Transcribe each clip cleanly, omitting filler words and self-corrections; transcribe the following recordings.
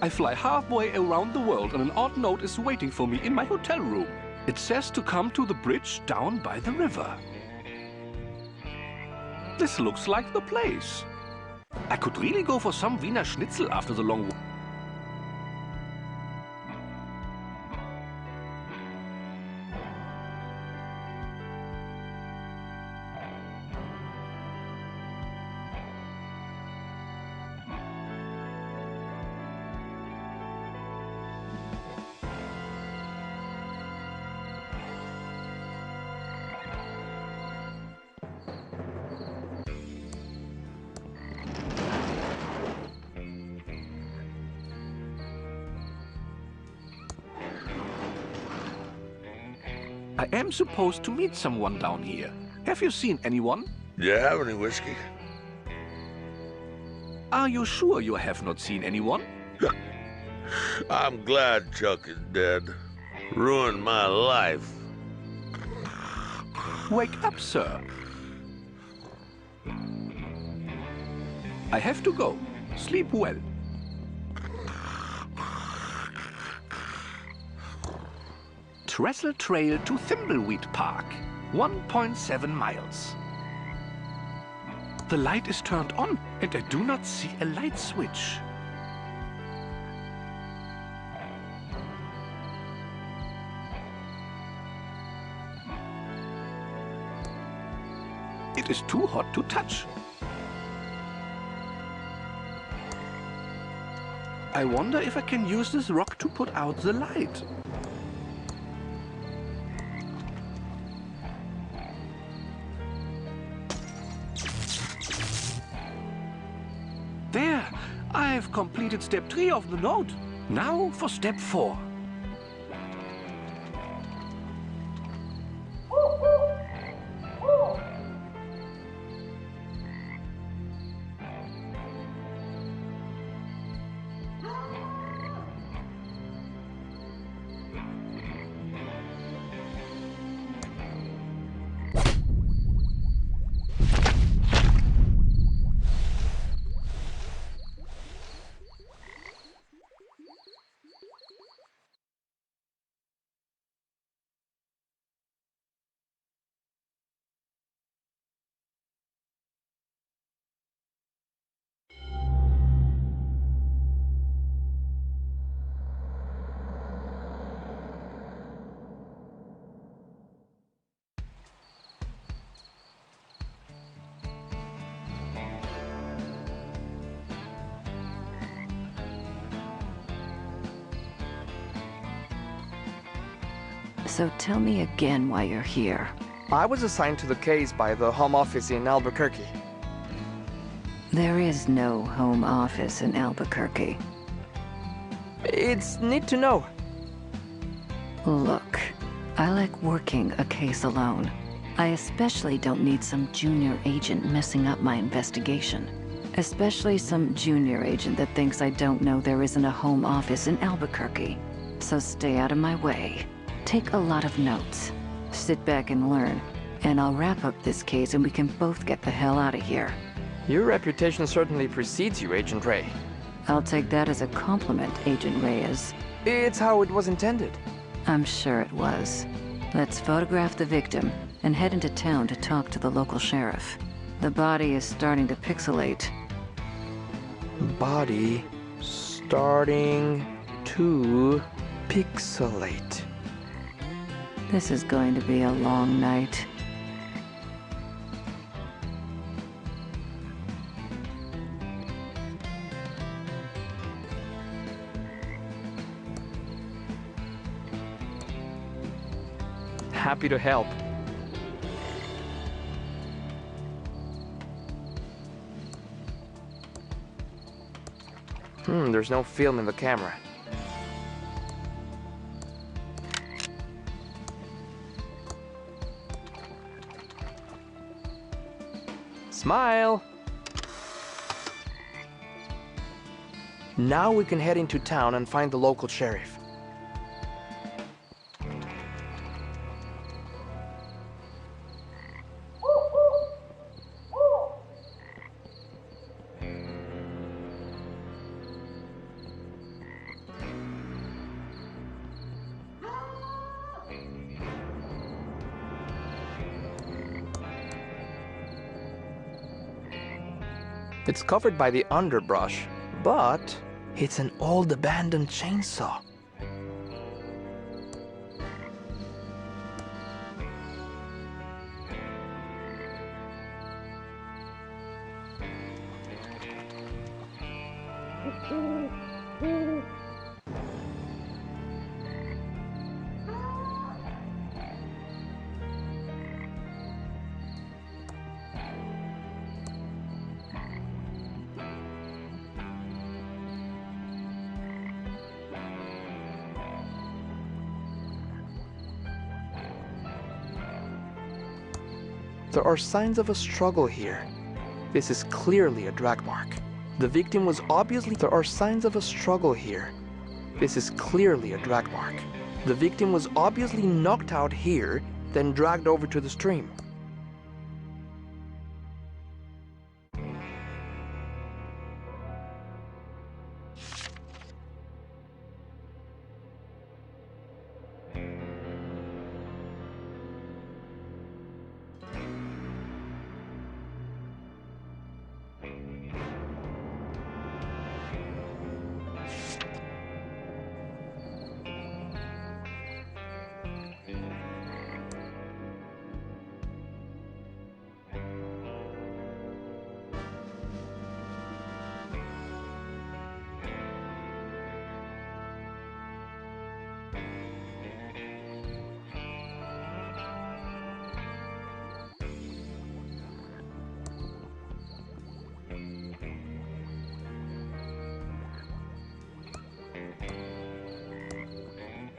I fly halfway around the world and an odd note is waiting for me in my hotel room. It says to come to the bridge down by the river. This looks like the place. I could really go for some Wiener Schnitzel after the long walk. I am supposed to meet someone down here. Have you seen anyone? Do you have any whiskey? Are you sure you have not seen anyone? I'm glad Chuck is dead. Ruined my life. Wake up, sir. I have to go. Sleep well. Trestle Trail to Thimbleweed Park, 1.7 miles. The light is turned on and I do not see a light switch. It is too hot to touch. I wonder if I can use this rock to put out the light. There! I've completed step 3 of the note. Now for step 4. So tell me again why you're here. I was assigned to the case by the Home Office in Albuquerque. There is no home office in Albuquerque. It's neat to know. Look, I like working a case alone. I especially don't need some junior agent messing up my investigation. Especially some junior agent that thinks I don't know there isn't a home office in Albuquerque. So stay out of my way. Take a lot of notes. Sit back and learn. And I'll wrap up this case and we can both get the hell out of here. Your reputation certainly precedes you, Agent Ray. I'll take that as a compliment, Agent Reyes. It's how it was intended. I'm sure it was. Let's photograph the victim and head into town to talk to the local sheriff. The body is starting to pixelate. Body starting to pixelate. This is going to be a long night. Happy to help. There's no film in the camera. Smile! Now we can head into town and find the local sheriff. It's covered by the underbrush, but it's an old abandoned chainsaw. There are signs of a struggle here. This is clearly a drag mark. The victim was obviously... There are signs of a struggle here. This is clearly a drag mark. The victim was obviously knocked out here, then dragged over to the stream.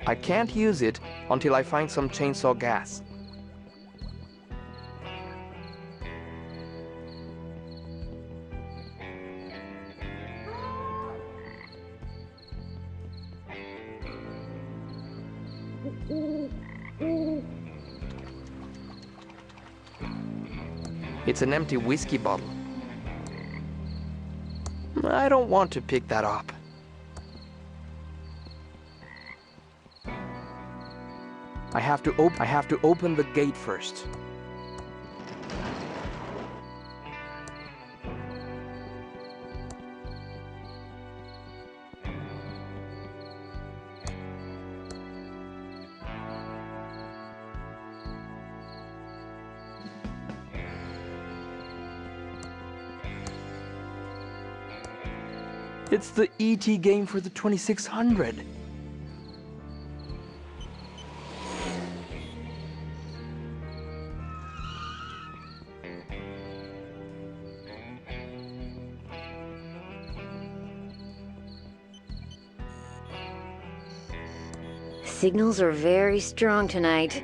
I can't use it until I find some chainsaw gas. It's an empty whiskey bottle. I don't want to pick that up. I have to open the gate first. It's the ET game for the 2600. Signals are very strong tonight.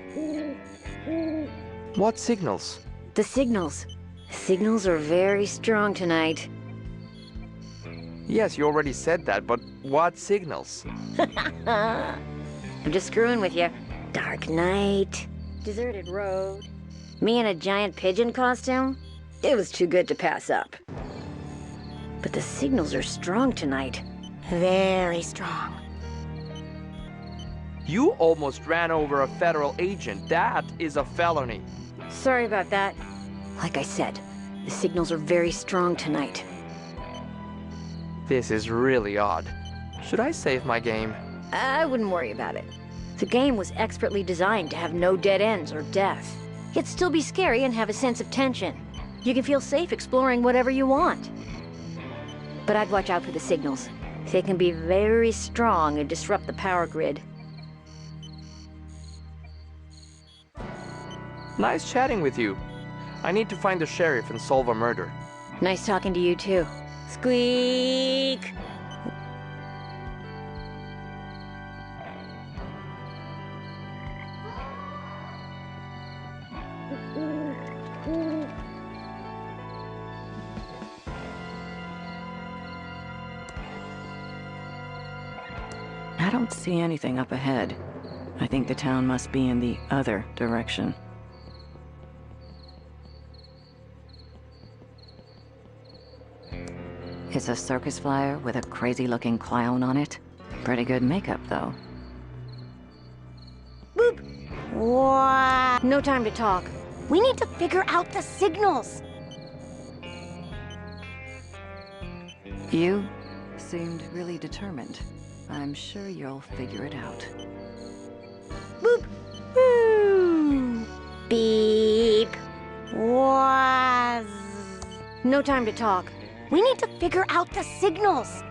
What signals? The signals. Signals are very strong tonight. Yes, you already said that, but what signals? I'm just screwing with you. Dark night, deserted road, me in a giant pigeon costume. It was too good to pass up. But the signals are strong tonight. Very strong. You almost ran over a federal agent. That is a felony. Sorry about that. Like I said, the signals are very strong tonight. This is really odd. Should I save my game? I wouldn't worry about it. The game was expertly designed to have no dead ends or death, yet still be scary and have a sense of tension. You can feel safe exploring whatever you want. But I'd watch out for the signals. They can be very strong and disrupt the power grid. Nice chatting with you. I need to find the sheriff and solve a murder. Nice talking to you too. Squeak! I don't see anything up ahead. I think the town must be in the other direction. It's a circus flyer with a crazy-looking clown on it. Pretty good makeup, though. Boop! What? No time to talk. We need to figure out the signals. You seemed really determined. I'm sure you'll figure it out. Boop. Woo. Beep. Waz. No time to talk. We need to figure out the signals.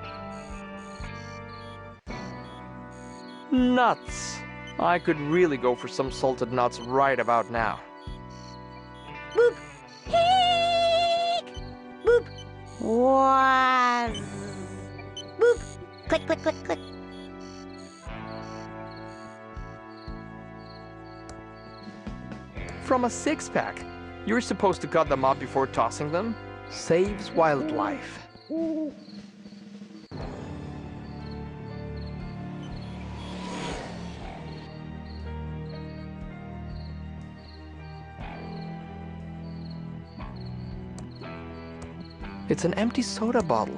Nuts! I could really go for some salted nuts right about now. Boop. Heek. Boop. Waz. Boop. Click, click, click, click. From a six-pack. You're supposed to cut them up before tossing them? Saves wildlife. It's an empty soda bottle.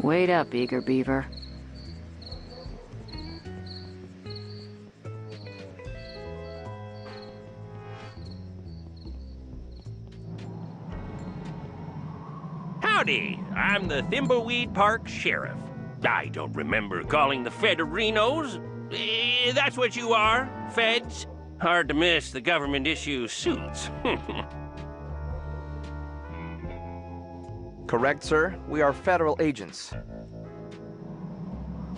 Wait up, eager beaver. Howdy, I'm the Thimbleweed Park Sheriff. I don't remember calling the Federinos. That's what you are, feds. Hard to miss the government-issue suits. Correct, sir. We are federal agents.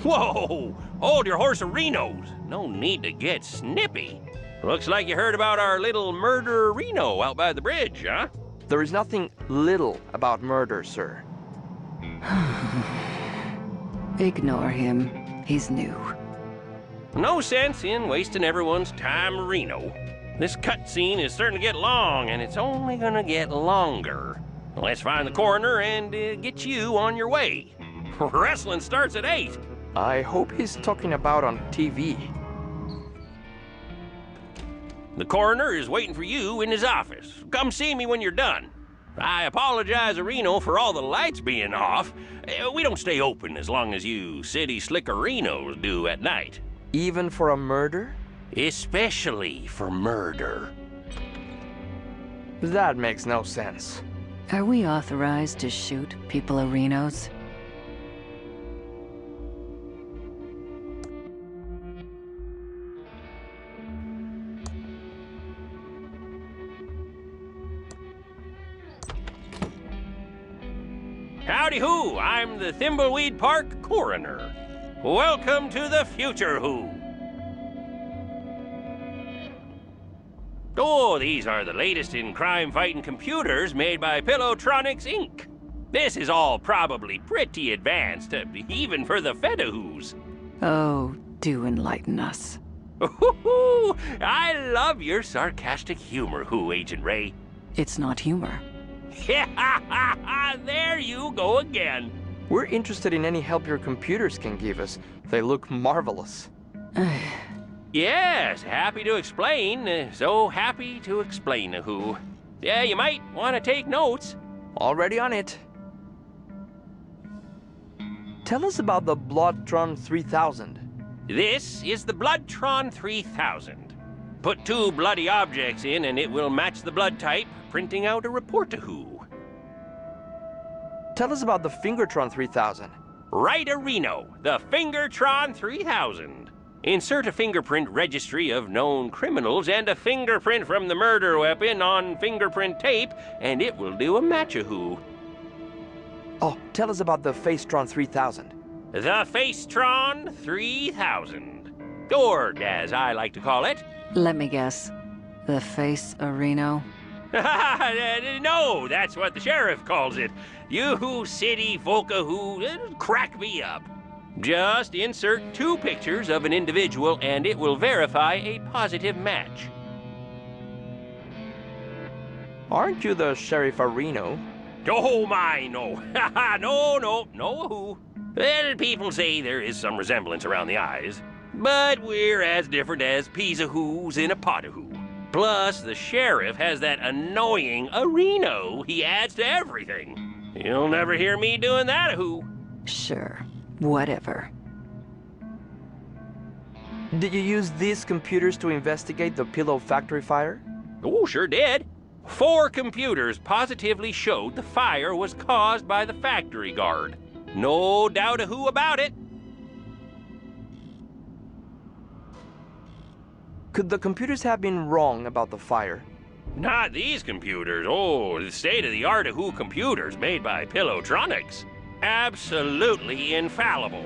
Whoa! Hold your horse-a-rinos. No need to get snippy. Looks like you heard about our little murder-reno out by the bridge, huh? There is nothing little about murder, sir. Ignore him. He's new. No sense in wasting everyone's time, Reno. This cutscene is starting to get long, and it's only gonna get longer. Let's find the coroner and get you on your way. Wrestling starts at 8. I hope he's talking about on TV. The coroner is waiting for you in his office. Come see me when you're done. I apologize, Reno, for all the lights being off. We don't stay open as long as you city slickerinos do at night. Even for a murder? Especially for murder. That makes no sense. Are we authorized to shoot people-arinos? Howdy-hoo, I'm the Thimbleweed Park Coroner. Welcome to the future, who. Oh, these are the latest in crime-fighting computers made by Pillowtronics, Inc. This is all probably pretty advanced, even for the Fedahoos. Oh, do enlighten us. Ooh, I love your sarcastic humor, Who, Agent Ray. It's not humor. There you go again. We're interested in any help your computers can give us. They look marvelous. Yes, happy to explain. So happy to explain, Who. Yeah, you might want to take notes. Already on it. Tell us about the Bloodtron 3000. This is the Bloodtron 3000. Put 2 bloody objects in and it will match the blood type, printing out a report to Who. Tell us about the Fingertron 3000. Right, Reno, the Fingertron 3000. Insert a fingerprint registry of known criminals and a fingerprint from the murder weapon on fingerprint tape, and it will do a match-a-who. Oh, tell us about the Facetron 3000. The Facetron 3000. Or, as I like to call it... Let me guess. The face-a-reno? No, that's what the sheriff calls it. You city folka who crack me up. Just insert 2 pictures of an individual and it will verify a positive match. Aren't you the Sheriff Reno? Oh my, no. No, Who. Well, people say there is some resemblance around the eyes, but we're as different as peas a who's in a pot a who. Plus, the sheriff has that annoying Reno he adds to everything. You'll never hear me doing that a who. Sure, whatever. Did you use these computers to investigate the Pillow Factory fire? Oh, sure did. 4 computers positively showed the fire was caused by the factory guard. No doubt a who about it. Could the computers have been wrong about the fire? Not these computers. Oh, the state-of-the-art a who computers made by Pillowtronics. Absolutely infallible.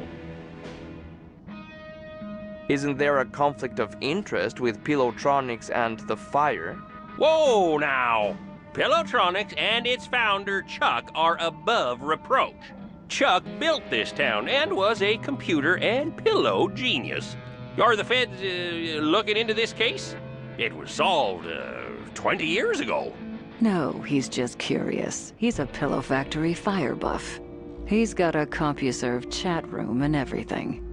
Isn't there a conflict of interest with Pillowtronics and the fire? Whoa, now! Pillowtronics and its founder, Chuck, are above reproach. Chuck built this town and was a computer and pillow genius. Are the feds looking into this case? It was solved 20 years ago. No, he's just curious. He's a Pillow Factory fire buff. He's got a CompuServe chat room and everything.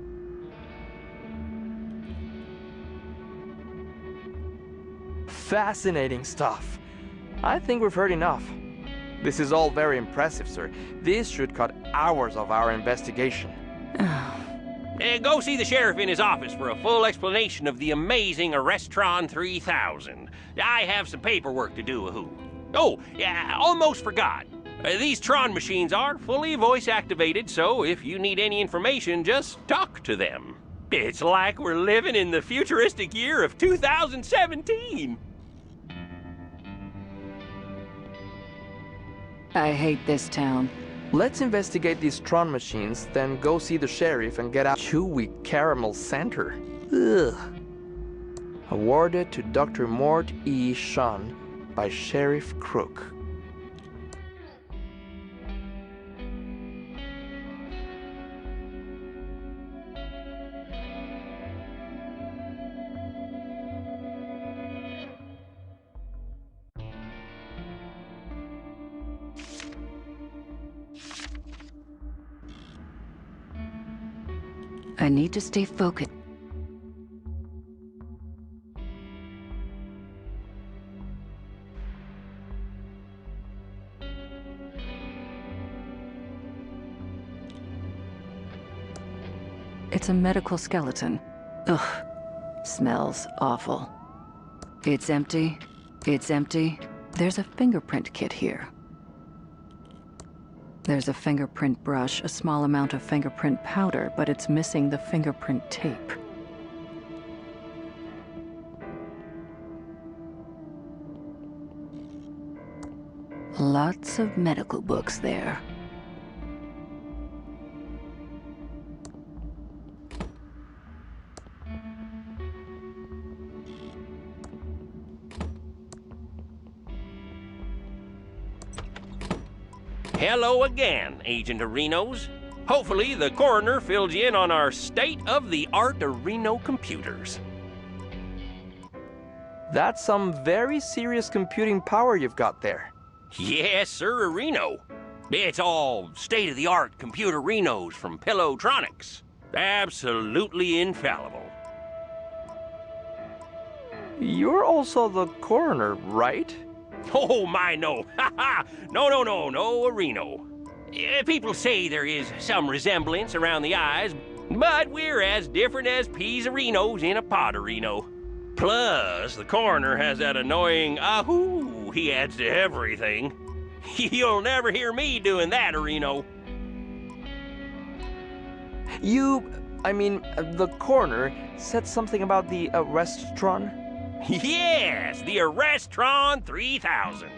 Fascinating stuff. I think we've heard enough. This is all very impressive, sir. This should cut hours of our investigation. Go see the sheriff in his office for a full explanation of the amazing Arrestron 3000. I have some paperwork to do, who. Oh, yeah, almost forgot. These Tron machines are fully voice activated, so if you need any information, just talk to them. It's like we're living in the futuristic year of 2017. I hate this town. Let's investigate these Tron machines, then go see the sheriff and get out chewy caramel center. Ugh. Awarded to Dr. Mort E. Shun by Sheriff Crook. I need to stay focused. It's a medical skeleton. Ugh. Smells awful. It's empty. It's empty. There's a fingerprint kit here. There's a fingerprint brush, a small amount of fingerprint powder, but it's missing the fingerprint tape. Lots of medical books there. Hello again, Agent Arenos. Hopefully the coroner filled you in on our state-of-the-art Reno computers. That's some very serious computing power you've got there. Yes, sir, Reno. It's all state-of-the-art computer Renos from Pillowtronics. Absolutely infallible. You're also the coroner, right? Oh, my, no. Ha ha! No, Reno. People say there is some resemblance around the eyes, but we're as different as peas Renos in a pot Reno. Plus, the coroner has that annoying ahoo he adds to everything. You'll never hear me doing that, Reno. The coroner said something about the Arrestron? Yes, the Arrestron 3000.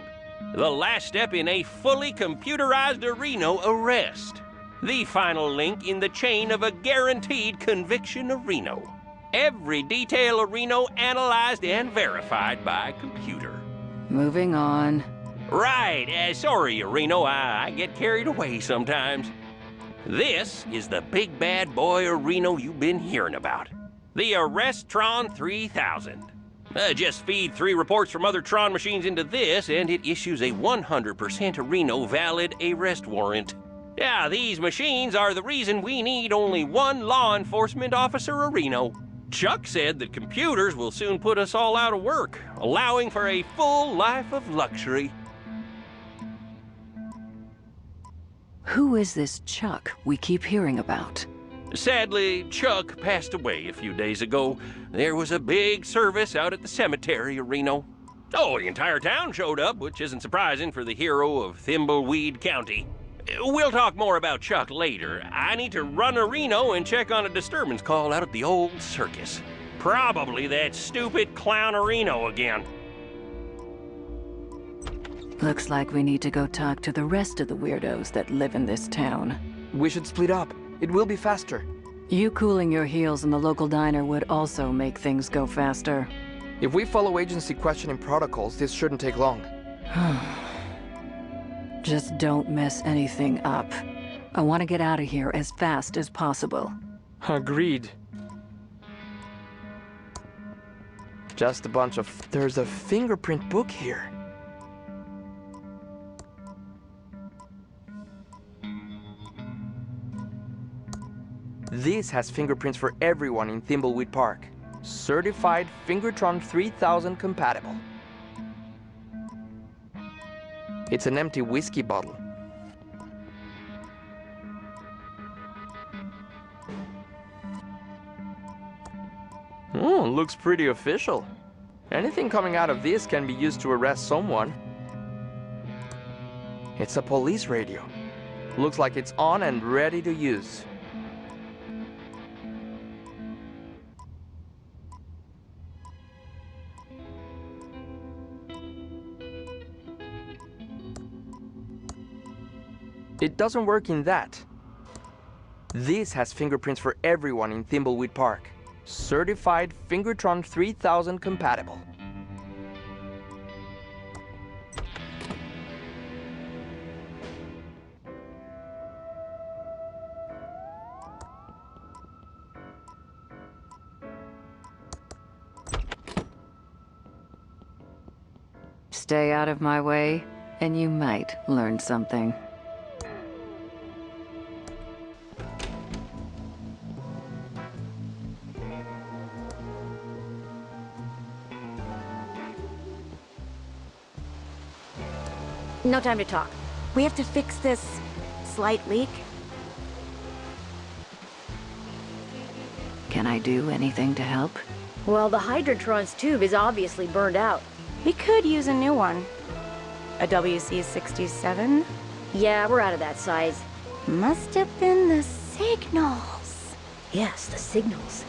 The last step in a fully computerized Reno arrest. The final link in the chain of a guaranteed conviction Reno. Every detail of Reno analyzed and verified by computer. Moving on. Right, sorry, Reno, I get carried away sometimes. This is the big bad boy Reno you've been hearing about. The Arrestron 3000. Just feed 3 reports from other Tron machines into this, and it issues a 100% Reno valid arrest warrant. Yeah, these machines are the reason we need only one law enforcement officer a Reno. Chuck said that computers will soon put us all out of work, allowing for a full life of luxury. Who is this Chuck we keep hearing about? Sadly, Chuck passed away a few days ago. There was a big service out at the cemetery of Reno. Oh, the entire town showed up, which isn't surprising for the hero of Thimbleweed County. We'll talk more about Chuck later. I need to run to Reno and check on a disturbance call out at the old circus. Probably that stupid clown Reno again. Looks like we need to go talk to the rest of the weirdos that live in this town. We should split up. It will be faster. You cooling your heels in the local diner would also make things go faster. If we follow agency questioning protocols, this shouldn't take long. Just don't mess anything up. I want to get out of here as fast as possible. Agreed. Just a bunch of... There's a fingerprint book here. This has fingerprints for everyone in Thimbleweed Park. Certified Fingertron 3000 compatible. It's an empty whiskey bottle. Looks pretty official. Anything coming out of this can be used to arrest someone. It's a police radio. Looks like it's on and ready to use. It doesn't work in that. This has fingerprints for everyone in Thimbleweed Park. Certified Fingertron 3000 compatible. Stay out of my way, and you might learn something. No time to talk. We have to fix this slight leak. Can I do anything to help? Well, the Hydrantron's tube is obviously burned out. We could use a new one. A WC-67? Yeah, we're out of that size. Must have been the signals. Yes, the signals.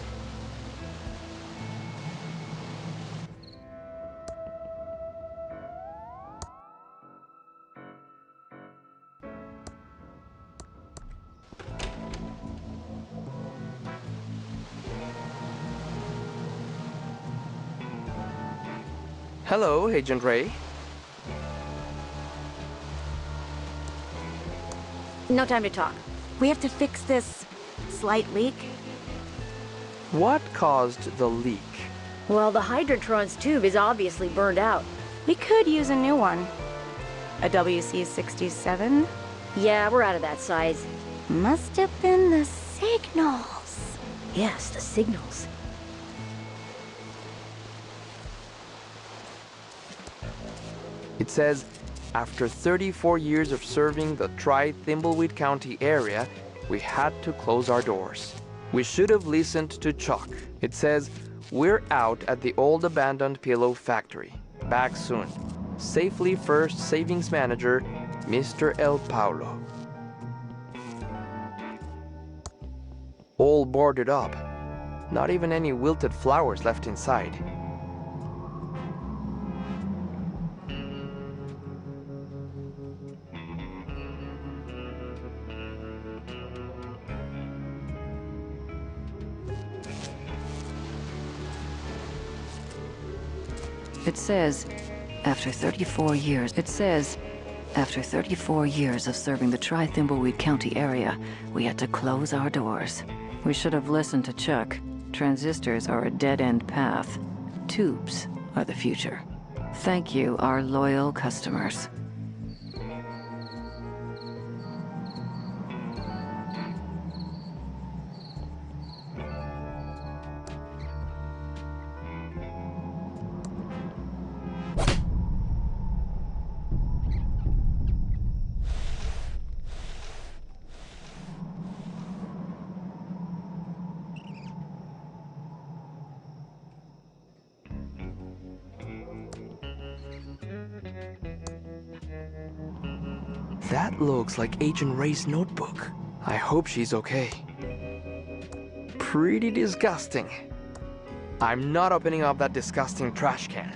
Hello, Agent Ray. No time to talk. We have to fix this slight leak. What caused the leak? Well, the Hydrantron's tube is obviously burned out. We could use a new one. A WC-67? Yeah, we're out of that size. Must have been the signals. Yes, the signals. It says, after 34 years of serving the Thimbleweed County area, we had to close our doors. We should have listened to Chuck. It says, we're out at the old abandoned pillow factory. Back soon. Safely First Savings Manager, Mr. El Paulo. All boarded up. Not even any wilted flowers left inside. It says, after 34 years of serving the Thimbleweed County area, we had to close our doors. We should have listened to Chuck. Transistors are a dead-end path. Tubes are the future. Thank you, our loyal customers. That looks like Agent Ray's notebook. I hope she's okay. Pretty disgusting. I'm not opening up that disgusting trash can.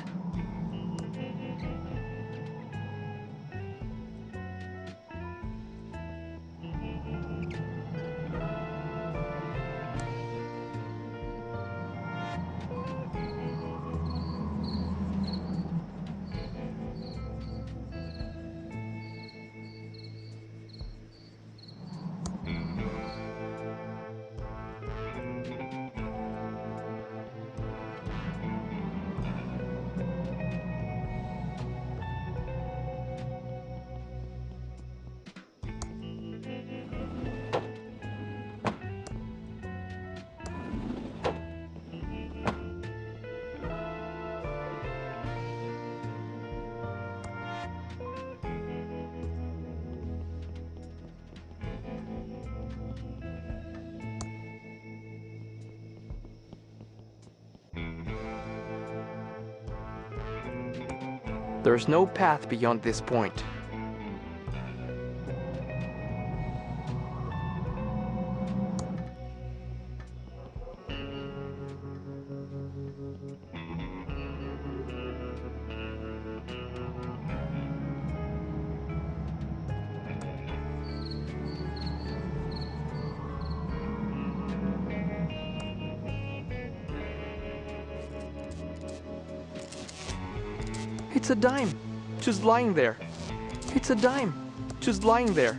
There's no path beyond this point. It's a dime, just lying there. It's a dime, just lying there.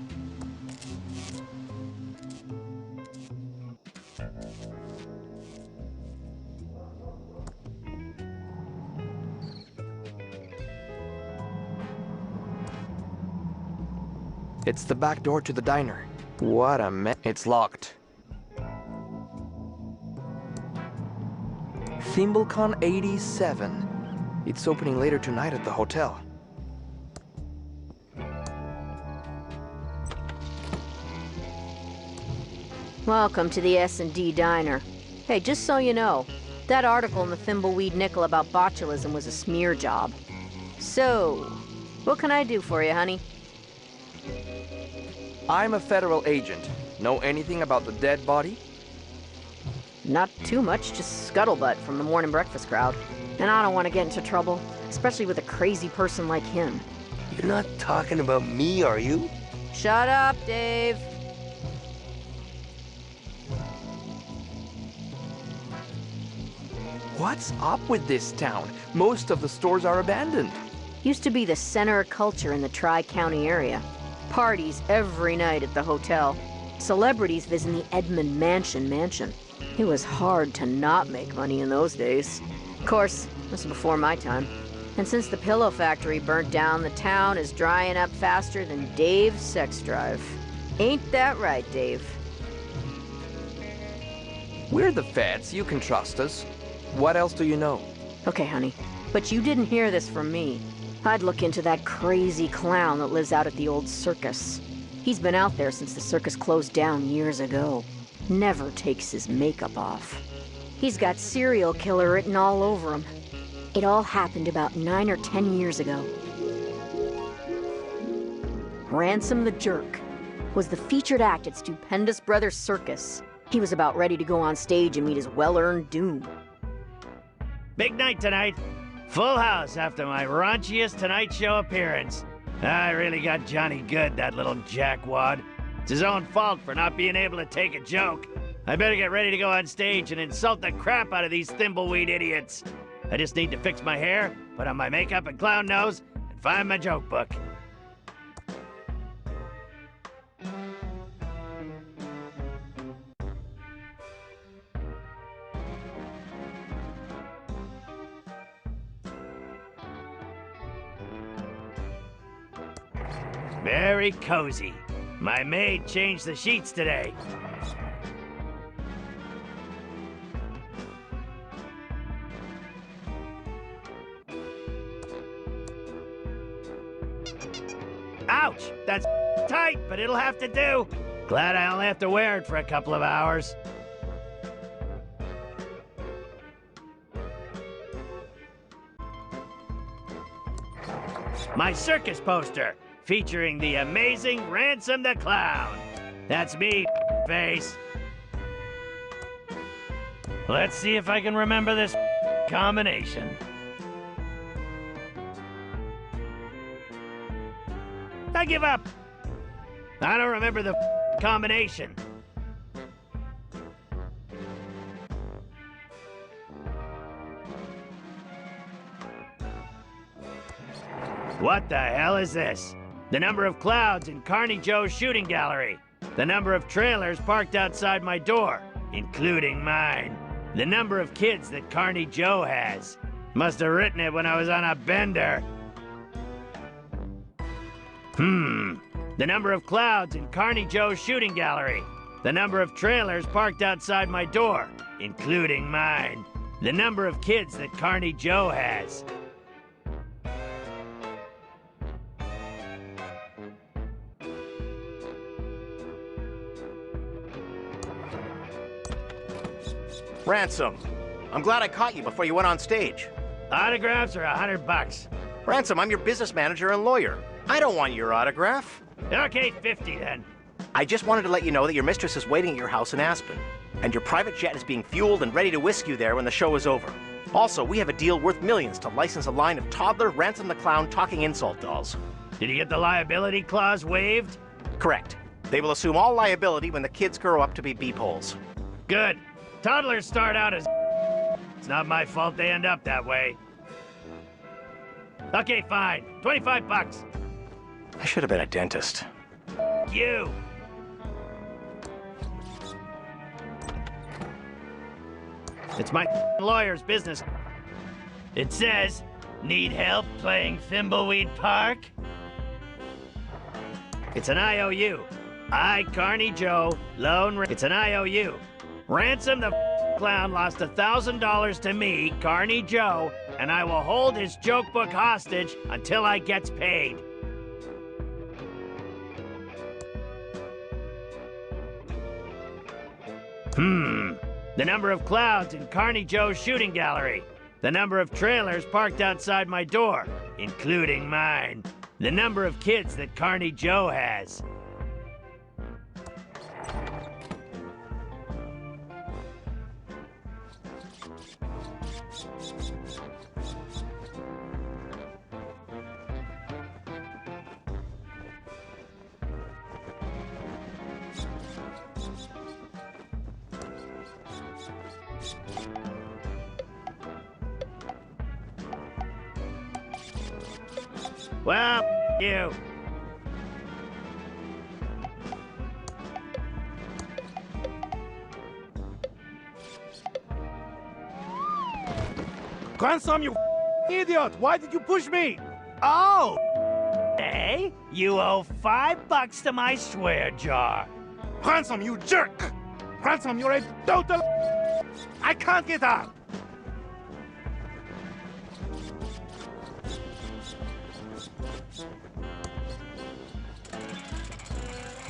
It's the back door to the diner. What a mess. It's locked. ThimbleCon 87. It's opening later tonight at the hotel. Welcome to the S&D Diner. Hey, just so you know, that article in the Thimbleweed Nickel about botulism was a smear job. So, what can I do for you, honey? I'm a federal agent. Know anything about the dead body? Not too much, just scuttlebutt from the morning breakfast crowd. And I don't want to get into trouble, especially with a crazy person like him. You're not talking about me, are you? Shut up, Dave. What's up with this town? Most of the stores are abandoned. Used to be the center of culture in the Tri-County area. Parties every night at the hotel. Celebrities visiting the Edmund mansion. It was hard to not make money in those days. Of course, this was before my time. And since the pillow factory burnt down, the town is drying up faster than Dave's sex drive. Ain't that right, Dave? We're the feds. You can trust us. What else do you know? Okay, honey. But you didn't hear this from me. I'd look into that crazy clown that lives out at the old circus. He's been out there since the circus closed down years ago. Never takes his makeup off. He's got serial killer written all over him. It all happened about 9 or 10 years ago. Ransom the Jerk was the featured act at Stupendous Brothers Circus. He was about ready to go on stage and meet his well-earned doom. Big night tonight. Full house after my raunchiest Tonight Show appearance. I really got Johnny good, that little jackwad. It's his own fault for not being able to take a joke. I better get ready to go on stage and insult the crap out of these thimbleweed idiots. I just need to fix my hair, put on my makeup and clown nose, and find my joke book. Very cozy. My maid changed the sheets today. Ouch! That's tight, but it'll have to do. Glad I only have to wear it for a couple of hours. My circus poster. featuring the amazing Ransom the Clown. That's me, face. Let's see if I can remember this combination. I give up. I don't remember the combination. What the hell is this? The number of clouds in Carney Joe's shooting gallery. The number of trailers parked outside my door, including mine. The number of kids that Carney Joe has. Must have written it when I was on a bender. The number of clouds in Carney Joe's shooting gallery. The number of trailers parked outside my door, including mine. The number of kids that Carney Joe has. Ransom, I'm glad I caught you before you went on stage. Autographs are $100. Ransom, I'm your business manager and lawyer. I don't want your autograph. Okay, 50 then. I just wanted to let you know that your mistress is waiting at your house in Aspen, and your private jet is being fueled and ready to whisk you there when the show is over. Also, we have a deal worth millions to license a line of toddler Ransom the Clown talking insult dolls. Did you get the liability clause waived? Correct. They will assume all liability when the kids grow up to be beepholes. Good. Toddlers start out as It's not my fault they end up that way. Okay, fine. $25. I should have been a dentist. You. It's my lawyer's business. It says, need help playing Thimbleweed Park? It's an IOU. I, Carney Joe, It's an IOU. Ransom the Clown lost $1,000 to me, Carney Joe, and I will hold his joke book hostage until I gets paid. The number of clouds in Carney Joe's shooting gallery. The number of trailers parked outside my door, including mine. The number of kids that Carney Joe has. Well, you. Grandson, you idiot! Why did you push me? Oh! Hey, you owe $5 to my swear jar. Ransom, you jerk! Ransom, you're a total... I can't get out!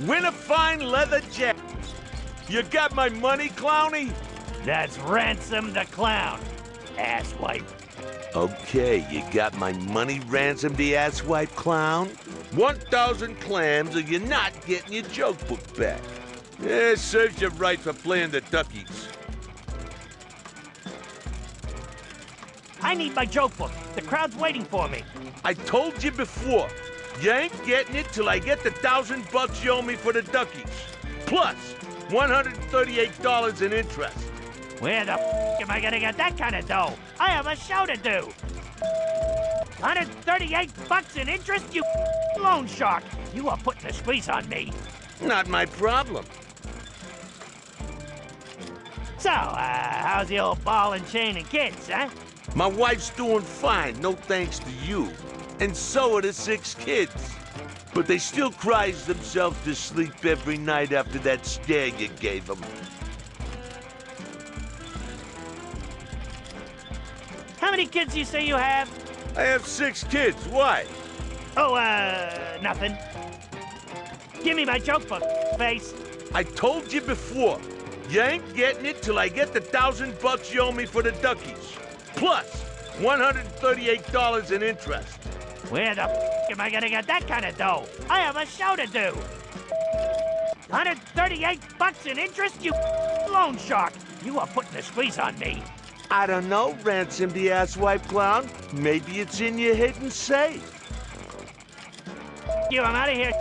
Win a fine leather jacket. You got my money, Clowny? That's Ransom the Clown, asswipe. Okay, you got my money, Ransom the asswipe clown? 1,000 clams or you're not getting your joke book back. Yeah, serves you right for playing the duckies. I need my joke book. The crowd's waiting for me. I told you before, you ain't getting it till I get the $1,000 you owe me for the duckies. Plus, $138 in interest. Where the am I gonna get that kind of dough? I have a show to do. $138 in interest, you loan shark. You are putting a squeeze on me. Not my problem. So, how's the old ball and chain and kids, huh? My wife's doing fine, no thanks to you. And so are the 6 kids. But they still cries themselves to sleep every night after that scare you gave them. How many kids you say you have? I have 6 kids, why? Oh, nothing. Give me my joke book, face. I told you before, you ain't getting it till I get the $1,000 you owe me for the duckies. Plus, $138 in interest. Where the am I gonna get that kind of dough? I have a show to do. 138 bucks in interest, you loan shark. You are putting the squeeze on me. I don't know, Ransom the asswipe clown. Maybe it's in your hidden safe. You, I'm out of here.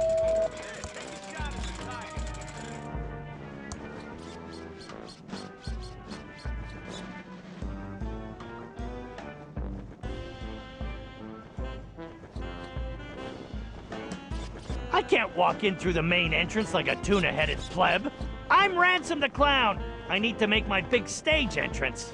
I can't walk in through the main entrance like a tuna-headed pleb. I'm Ransom the Clown. I need to make my big stage entrance.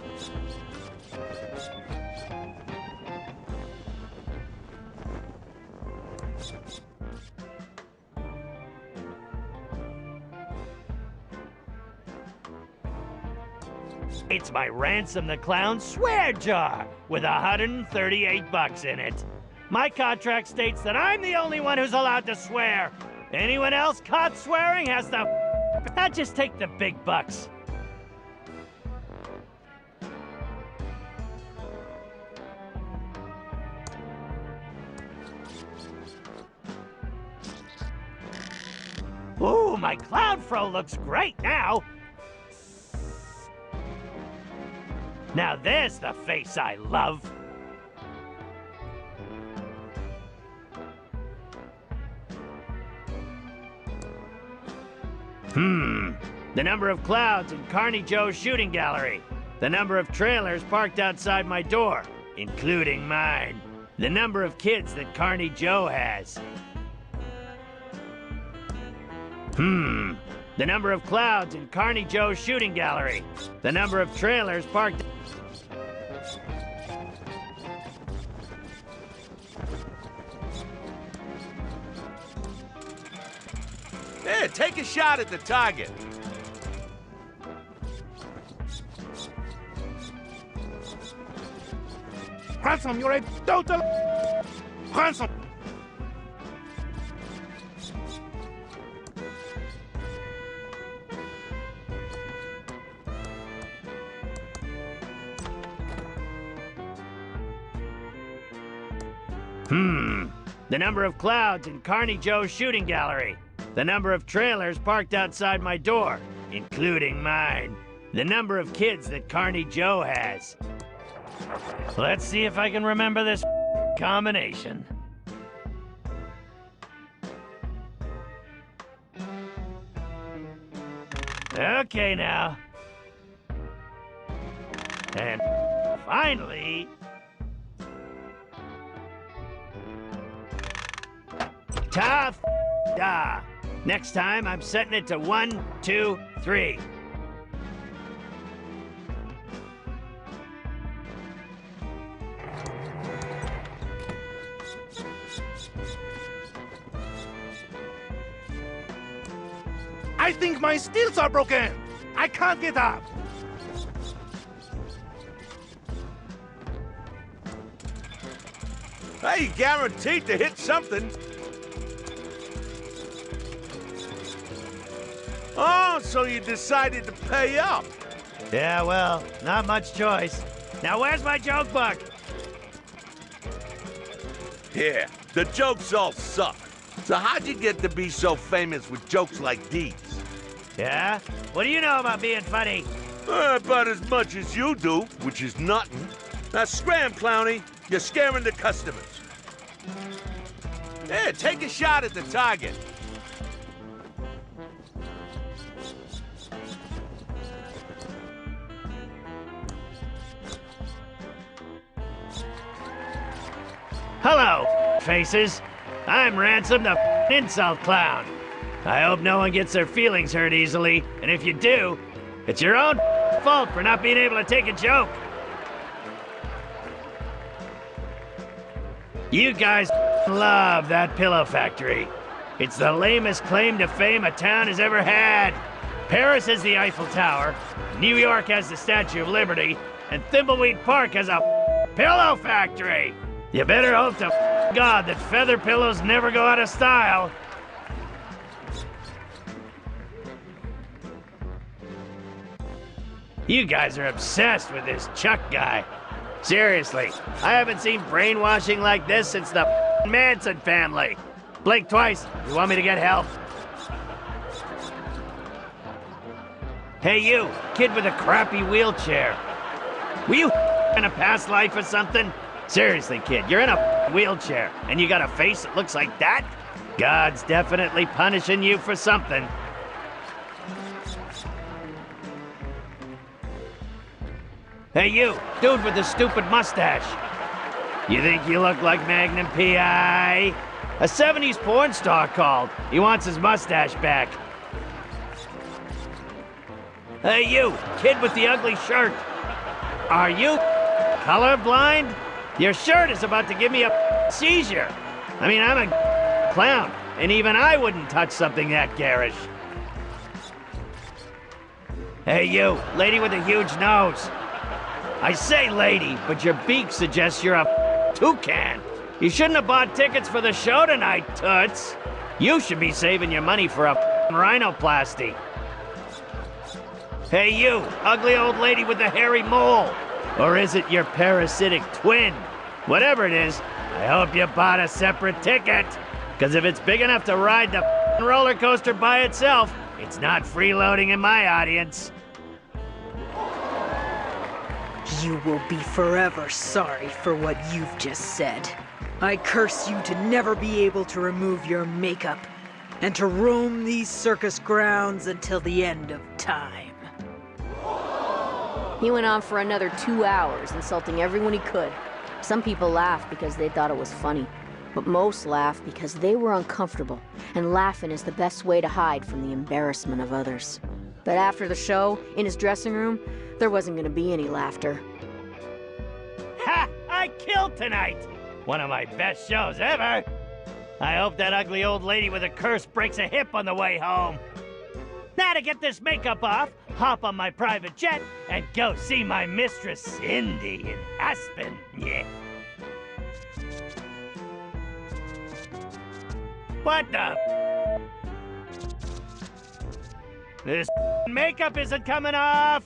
It's my Ransom the Clown swear jar with 138 bucks in it. My contract states that I'm the only one who's allowed to swear. Anyone else caught swearing has to... I'll just take the big bucks. Ooh, my clown fro looks great now. Now there's the face I love. The number of clouds in Carney Joe's shooting gallery. The number of trailers parked outside my door, including mine. The number of kids that Carney Joe has. The number of clouds in Carney Joe's shooting gallery. The number of trailers parked... Here, take a shot at the target. Ransom, you're a total... Ransom! The number of clouds in Carney Joe's shooting gallery. The number of trailers parked outside my door, including mine. The number of kids that Carney Joe has. Let's see if I can remember this combination. Okay now. And finally... Ta-da! Next time, I'm setting it to 1, 2, 3. I think my stilts are broken. I can't get up. Hey, you guaranteed to hit something. Oh, so you decided to pay up. Yeah, well, not much choice. Now, where's my joke book? Yeah, the jokes all suck. So how'd you get to be so famous with jokes like these? Yeah? What do you know about being funny? About as much as you do, which is nothing. Now scram, Clowny. You're scaring the customers. Here, take a shot at the target. Hello, faces. I'm Ransom the insult clown. I hope no one gets their feelings hurt easily, and if you do, it's your own fault for not being able to take a joke. You guys love that pillow factory. It's the lamest claim to fame a town has ever had. Paris has the Eiffel Tower, New York has the Statue of Liberty, and Thimbleweed Park has a pillow factory. You better hope to God that feather pillows never go out of style. You guys are obsessed with this Chuck guy. Seriously, I haven't seen brainwashing like this since the Manson family. Blink twice. You want me to get help? Hey, you, kid with a crappy wheelchair. Were you in a past life or something? Seriously, kid, you're in a wheelchair, and you got a face that looks like that? God's definitely punishing you for something. Hey, you, dude with the stupid mustache. You think you look like Magnum P.I.? A 70s porn star called. He wants his mustache back. Hey, you, kid with the ugly shirt. Are you colorblind? Your shirt is about to give me a seizure. I mean, I'm a clown, and even I wouldn't touch something that garish. Hey, you, lady with a huge nose. I say lady, but your beak suggests you're a toucan. You shouldn't have bought tickets for the show tonight, Toots. You should be saving your money for a rhinoplasty. Hey, you, ugly old lady with the hairy mole. Or is it your parasitic twin? Whatever it is, I hope you bought a separate ticket. Because if it's big enough to ride the roller coaster by itself, it's not freeloading in my audience. You will be forever sorry for what you've just said. I curse you to never be able to remove your makeup and to roam these circus grounds until the end of time. He went on for another 2 hours, insulting everyone he could. Some people laughed because they thought it was funny, but most laughed because they were uncomfortable, and laughing is the best way to hide from the embarrassment of others. But after the show, in his dressing room, there wasn't gonna be any laughter. Ha! I killed tonight! One of my best shows ever! I hope that ugly old lady with a curse breaks a hip on the way home. Now to get this makeup off, hop on my private jet and go see my mistress Cindy in Aspen. Yeah. What the? This makeup isn't coming off!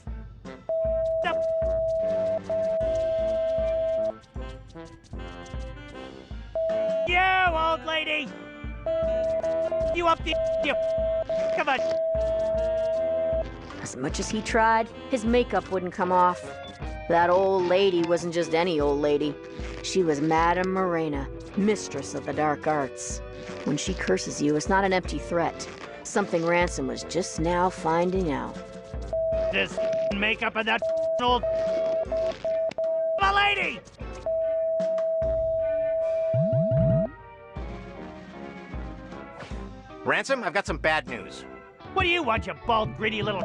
You old lady! You up the... You... Come on! As much as he tried, his makeup wouldn't come off. That old lady wasn't just any old lady. She was Madame Morena, mistress of the dark arts. When she curses you, it's not an empty threat. Something Ransom was just now finding out. This makeup and that old... My lady! Ransom, I've got some bad news. What do you want, you bald, greedy little...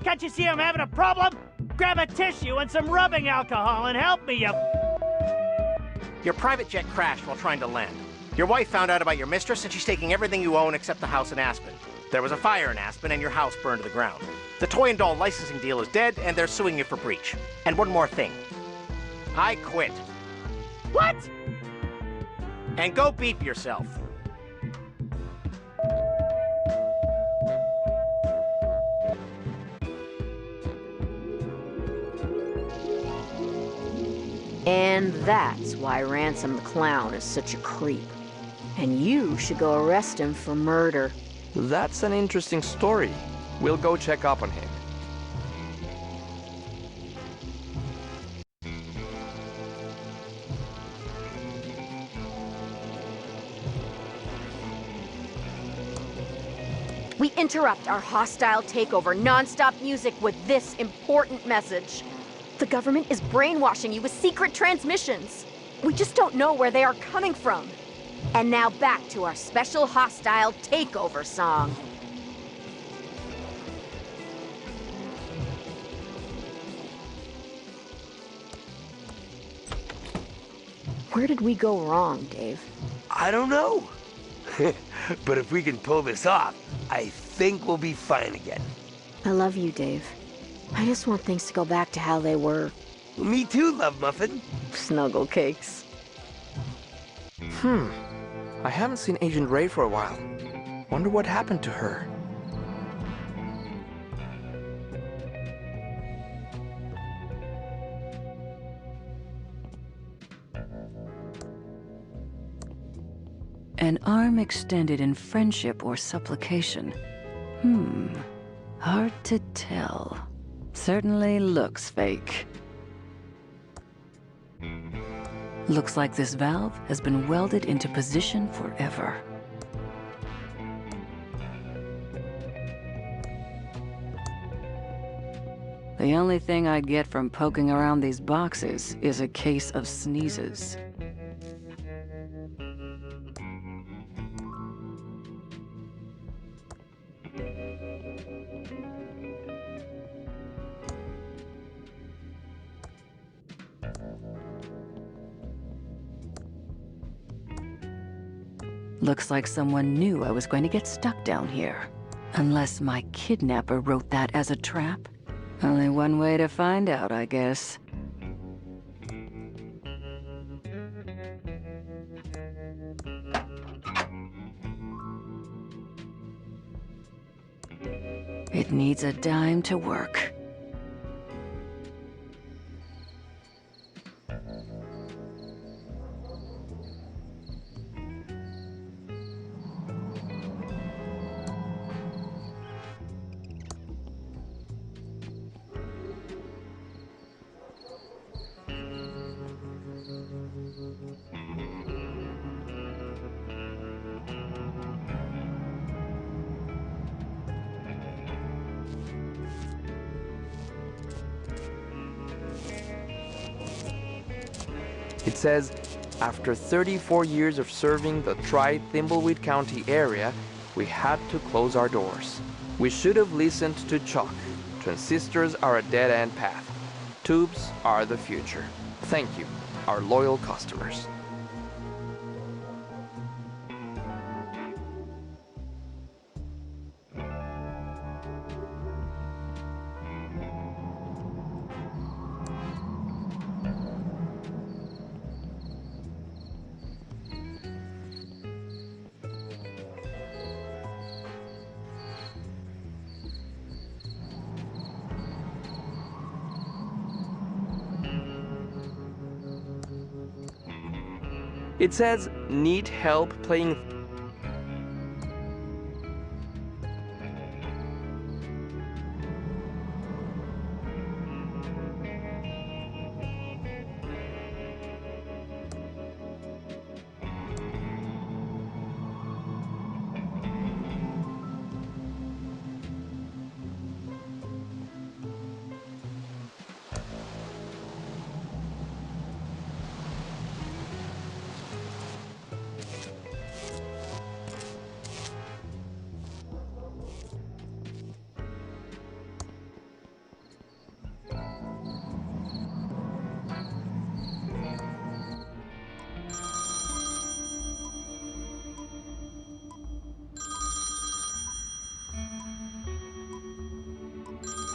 Can't you see I'm having a problem? Grab a tissue and some rubbing alcohol and help me, you... Your private jet crashed while trying to land. Your wife found out about your mistress and she's taking everything you own except the house in Aspen. There was a fire in Aspen and your house burned to the ground. The toy and doll licensing deal is dead and they're suing you for breach. And one more thing. I quit. What? And go beep yourself. And that's why Ransom the Clown is such a creep. And you should go arrest him for murder. That's an interesting story. We'll go check up on him. We interrupt our hostile takeover non-stop music with this important message. The government is brainwashing you with secret transmissions. We just don't know where they are coming from. And now back to our special hostile takeover song. Where did we go wrong, Dave? I don't know. But if we can pull this off, I think we'll be fine again. I love you, Dave. I just want things to go back to how they were. Me too, Love Muffin. Snuggle cakes. I haven't seen Agent Ray for a while. Wonder what happened to her. An arm extended in friendship or supplication. Hard to tell. Certainly looks fake. Looks like this valve has been welded into position forever. The only thing I'd get from poking around these boxes is a case of sneezes. Looks like someone knew I was going to get stuck down here. Unless my kidnapper wrote that as a trap. Only one way to find out, I guess. It needs a dime to work. It says, after 34 years of serving the Thimbleweed County area, we had to close our doors. We should have listened to Chuck. Transistors are a dead-end path. Tubes are the future. Thank you, our loyal customers. It says, need help playing.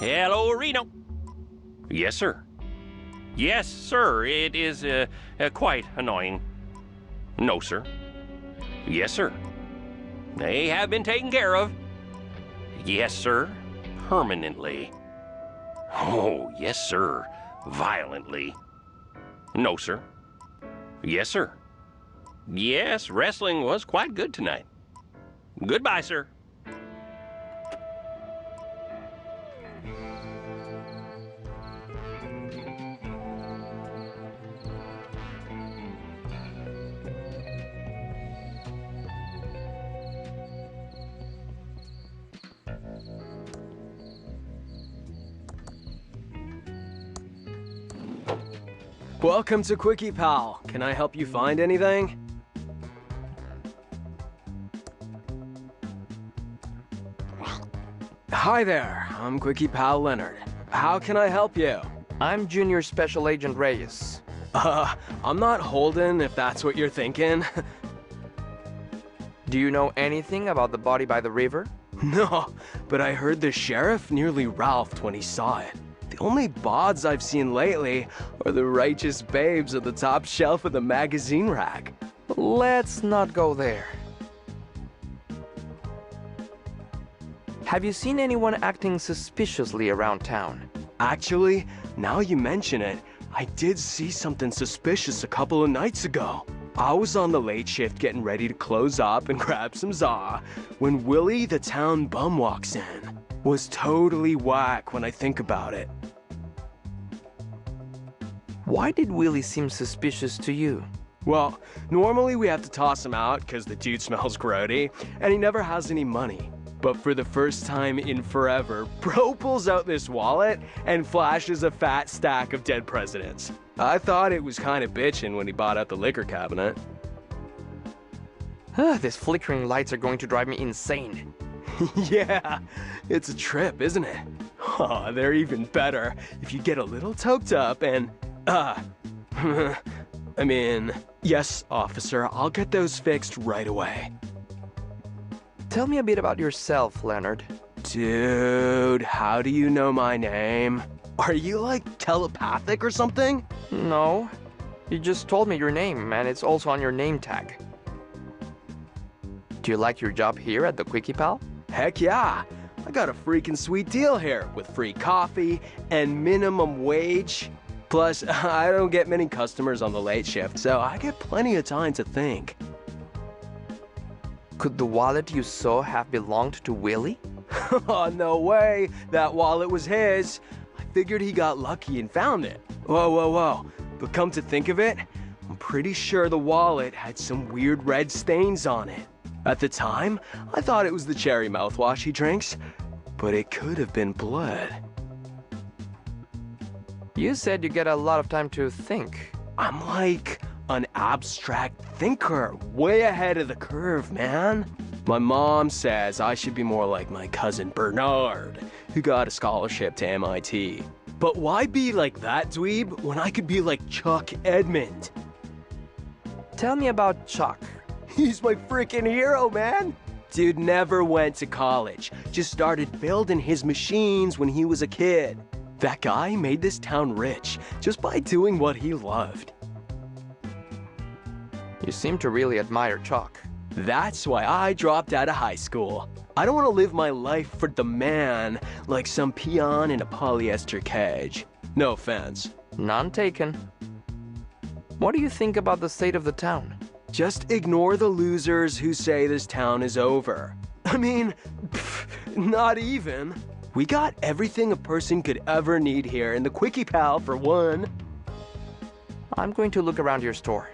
Hello, Reno. Yes, sir. Yes, sir. It is quite annoying. No, sir. Yes, sir. They have been taken care of. Yes, sir. Permanently. Oh, yes, sir. Violently. No, sir. Yes, sir. Yes, wrestling was quite good tonight. Goodbye, sir. Welcome to Quickie Pal. Can I help you find anything? Hi there, I'm Quickie Pal Leonard. How can I help you? I'm Junior Special Agent Reyes. I'm not Holden, if that's what you're thinking. Do you know anything about the body by the river? No, but I heard the sheriff nearly ralphed when he saw it. The only bods I've seen lately are the righteous babes at the top shelf of the magazine rack. Let's not go there. Have you seen anyone acting suspiciously around town? Actually, now you mention it, I did see something suspicious a couple of nights ago. I was on the late shift getting ready to close up and grab some za when Willie the town bum walks in. Was totally whack when I think about it. Why did Willie seem suspicious to you? Well, normally we have to toss him out because the dude smells grody, and he never has any money. But for the first time in forever, bro pulls out this wallet and flashes a fat stack of dead presidents. I thought it was kind of bitchin' when he bought out the liquor cabinet. These flickering lights are going to drive me insane. Yeah, it's a trip, isn't it? Oh, they're even better if you get a little toked up and, I mean, yes, officer, I'll get those fixed right away. Tell me a bit about yourself, Leonard. Dude, how do you know my name? Are you like telepathic or something? No, you just told me your name and it's also on your name tag. Do you like your job here at the Quickie Pal? Heck yeah! I got a freaking sweet deal here with free coffee and minimum wage. Plus, I don't get many customers on the late shift, so I get plenty of time to think. Could the wallet you saw have belonged to Willie? Oh, no way! That wallet was his. I figured he got lucky and found it. Whoa, whoa, whoa. But come to think of it, I'm pretty sure the wallet had some weird red stains on it. At the time, I thought it was the cherry mouthwash he drinks, but it could have been blood. You said you get a lot of time to think. I'm like an abstract thinker, way ahead of the curve, man. My mom says I should be more like my cousin Bernard, who got a scholarship to MIT. But why be like that dweeb when I could be like Chuck Edmund? Tell me about Chuck. He's my freaking hero, man. Dude never went to college, just started building his machines when he was a kid. That guy made this town rich just by doing what he loved. You seem to really admire Chuck. That's why I dropped out of high school. I don't want to live my life for the man like some peon in a polyester cage. No offense. None taken. What do you think about the state of the town? Just ignore the losers who say this town is over. I mean, not even. We got everything a person could ever need here in the Quickie Pal for one. I'm going to look around your store.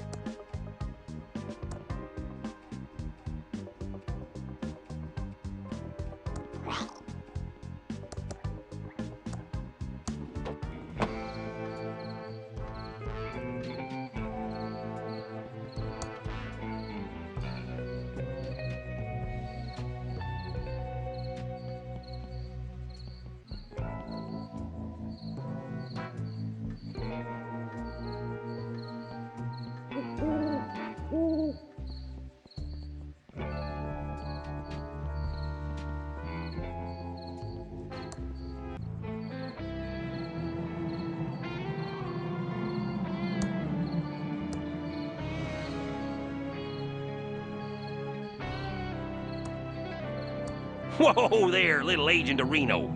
Whoa there, little Agent of Reno.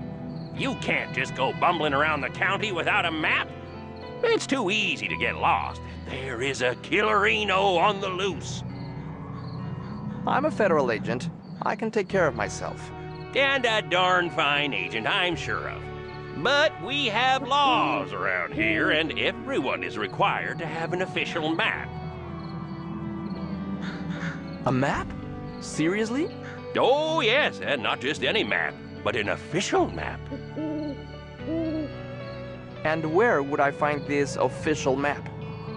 You can't just go bumbling around the county without a map. It's too easy to get lost. There is a killerino on the loose. I'm a federal agent. I can take care of myself. And a darn fine agent, I'm sure of. But we have laws around here, and everyone is required to have an official map. A map? Seriously? Oh, yes, and not just any map, but an official map. And where would I find this official map?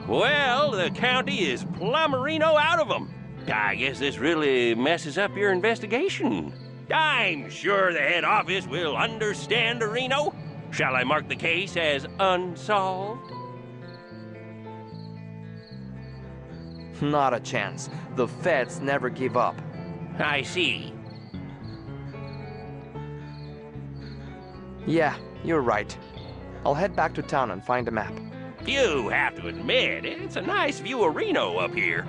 Well, the county is plumberino out of them. I guess this really messes up your investigation. I'm sure the head office will understand, Reno. Shall I mark the case as unsolved? Not a chance. The feds never give up. I see. Yeah, you're right. I'll head back to town and find a map. You have to admit, it's a nice view of Reno up here.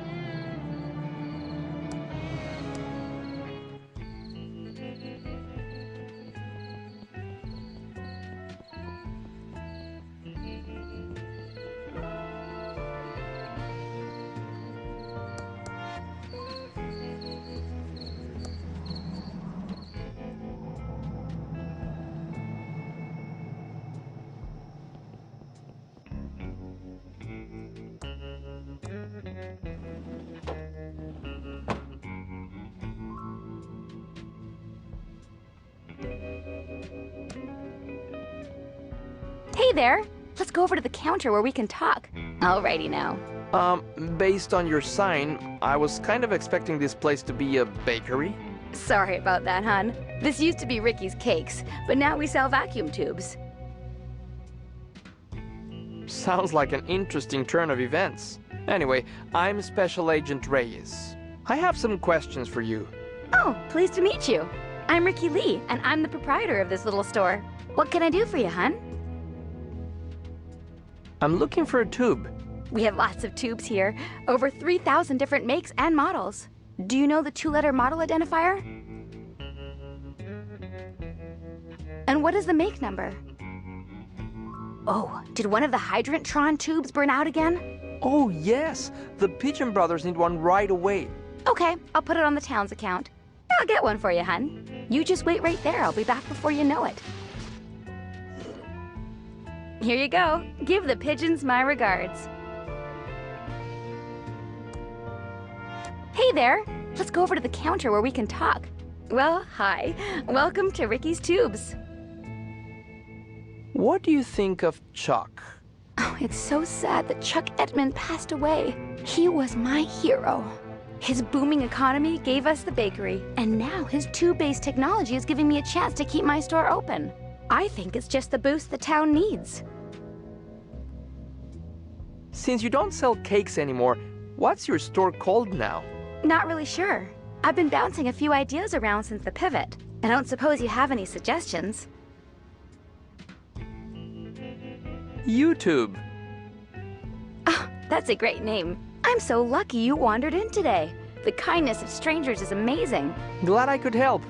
Hey there! Let's go over to the counter where we can talk. Alrighty now. Based on your sign, I was kind of expecting this place to be a bakery. Sorry about that, hon. This used to be Ricky's Cakes, but now we sell vacuum tubes. Sounds like an interesting turn of events. Anyway, I'm Special Agent Reyes. I have some questions for you. Oh, pleased to meet you. I'm Ricky Lee, and I'm the proprietor of this little store. What can I do for you, hon? I'm looking for a tube. We have lots of tubes here, over 3,000 different makes and models. Do you know the 2-letter model identifier? And what is the make number? Oh, did one of the Hydrantron tubes burn out again? Oh, yes. The Pigeon Brothers need one right away. Okay, I'll put it on the town's account. I'll get one for you, hun. You just wait right there. I'll be back before you know it. Here you go. Give the pigeons my regards. Hey there. Let's go over to the counter where we can talk. Well, hi. Welcome to Ricky's Tubes. What do you think of Chuck? Oh, it's so sad that Chuck Edmund passed away. He was my hero. His booming economy gave us the bakery, and now his tube-based technology is giving me a chance to keep my store open. I think it's just the boost the town needs. Since you don't sell cakes anymore, what's your store called now? Not really sure. I've been bouncing a few ideas around since the pivot. I don't suppose you have any suggestions. YouTube. Oh, that's a great name. I'm so lucky you wandered in today. The kindness of strangers is amazing. Glad I could help.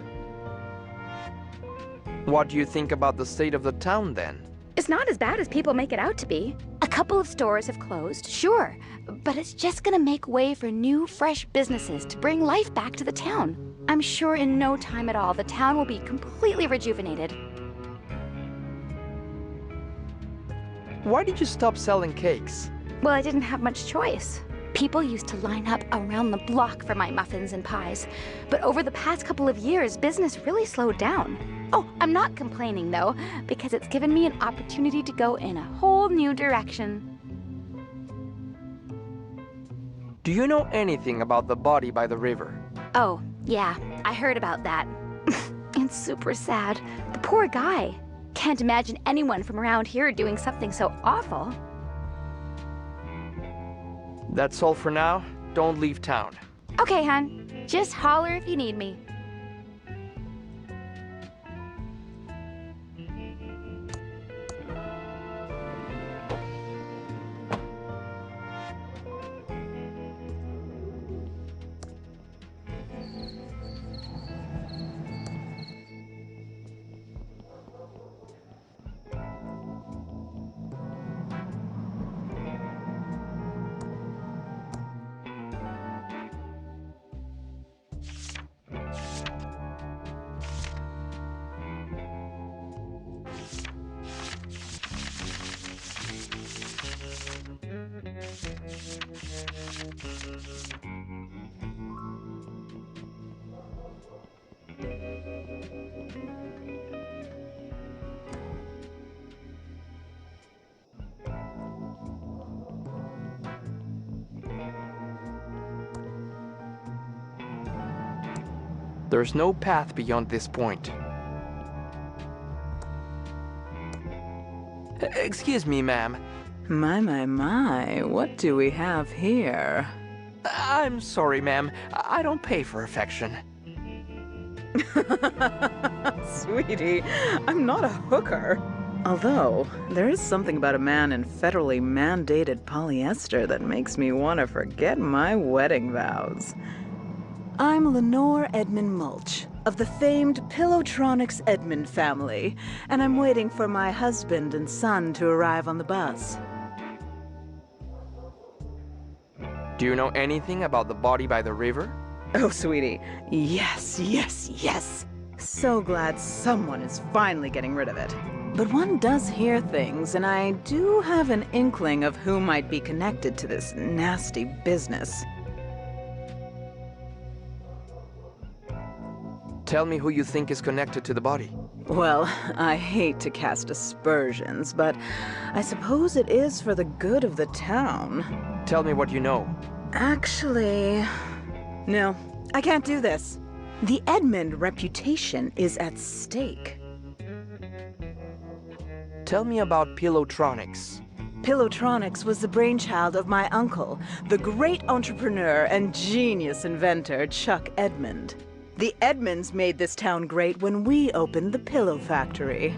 What do you think about the state of the town then? It's not as bad as people make it out to be. A couple of stores have closed, sure, but it's just gonna make way for new, fresh businesses to bring life back to the town. I'm sure in no time at all, the town will be completely rejuvenated. Why did you stop selling cakes? Well, I didn't have much choice. People used to line up around the block for my muffins and pies, but over the past couple of years, business really slowed down. Oh, I'm not complaining though, because it's given me an opportunity to go in a whole new direction. Do you know anything about the body by the river? Oh, yeah, I heard about that. It's super sad. The poor guy. Can't imagine anyone from around here doing something so awful. That's all for now. Don't leave town. Okay, hon. Just holler if you need me. There's no path beyond this point. Excuse me, ma'am. My, what do we have here? I'm sorry, ma'am. I don't pay for affection. Sweetie, I'm not a hooker. Although, there is something about a man in federally mandated polyester that makes me want to forget my wedding vows. I'm Lenore Edmund Mulch, of the famed Pillowtronics Edmund family, and I'm waiting for my husband and son to arrive on the bus. Do you know anything about the body by the river? Oh, sweetie, yes. So glad someone is finally getting rid of it. But one does hear things, and I do have an inkling of who might be connected to this nasty business. Tell me who you think is connected to the body. Well, I hate to cast aspersions, but I suppose it is for the good of the town. Tell me what you know. Actually, no, I can't do this. The Edmund reputation is at stake. Tell me about Pilotronics. Pilotronics was the brainchild of my uncle, the great entrepreneur and genius inventor Chuck Edmund. The Edmonds made this town great when we opened the Pillow Factory.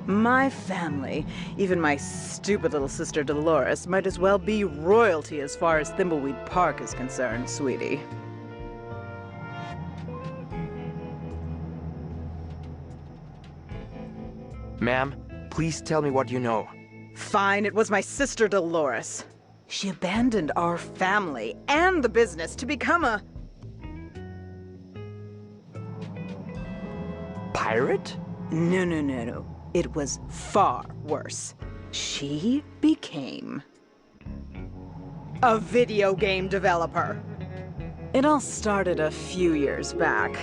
My family, even my stupid little sister Dolores, might as well be royalty as far as Thimbleweed Park is concerned, sweetie. Ma'am, please tell me what you know. Fine, it was my sister Dolores. She abandoned our family and the business to become a... pirate? No. It was far worse. She became a video game developer. It all started a few years back.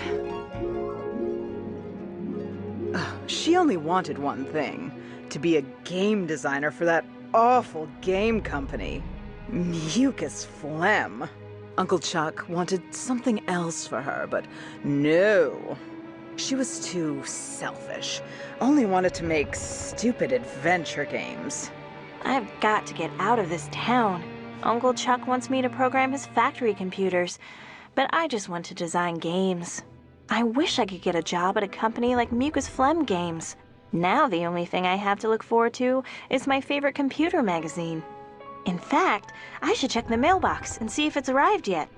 She only wanted one thing, to be a game designer for that awful game company. Mucus Phlegm. Uncle Chuck wanted something else for her, but no. She was too selfish. Only wanted to make stupid adventure games. I've got to get out of this town. Uncle Chuck wants me to program his factory computers, but I just want to design games. I wish I could get a job at a company like Mucus Phlegm Games. Now the only thing I have to look forward to is my favorite computer magazine. In fact, I should check the mailbox and see if it's arrived yet.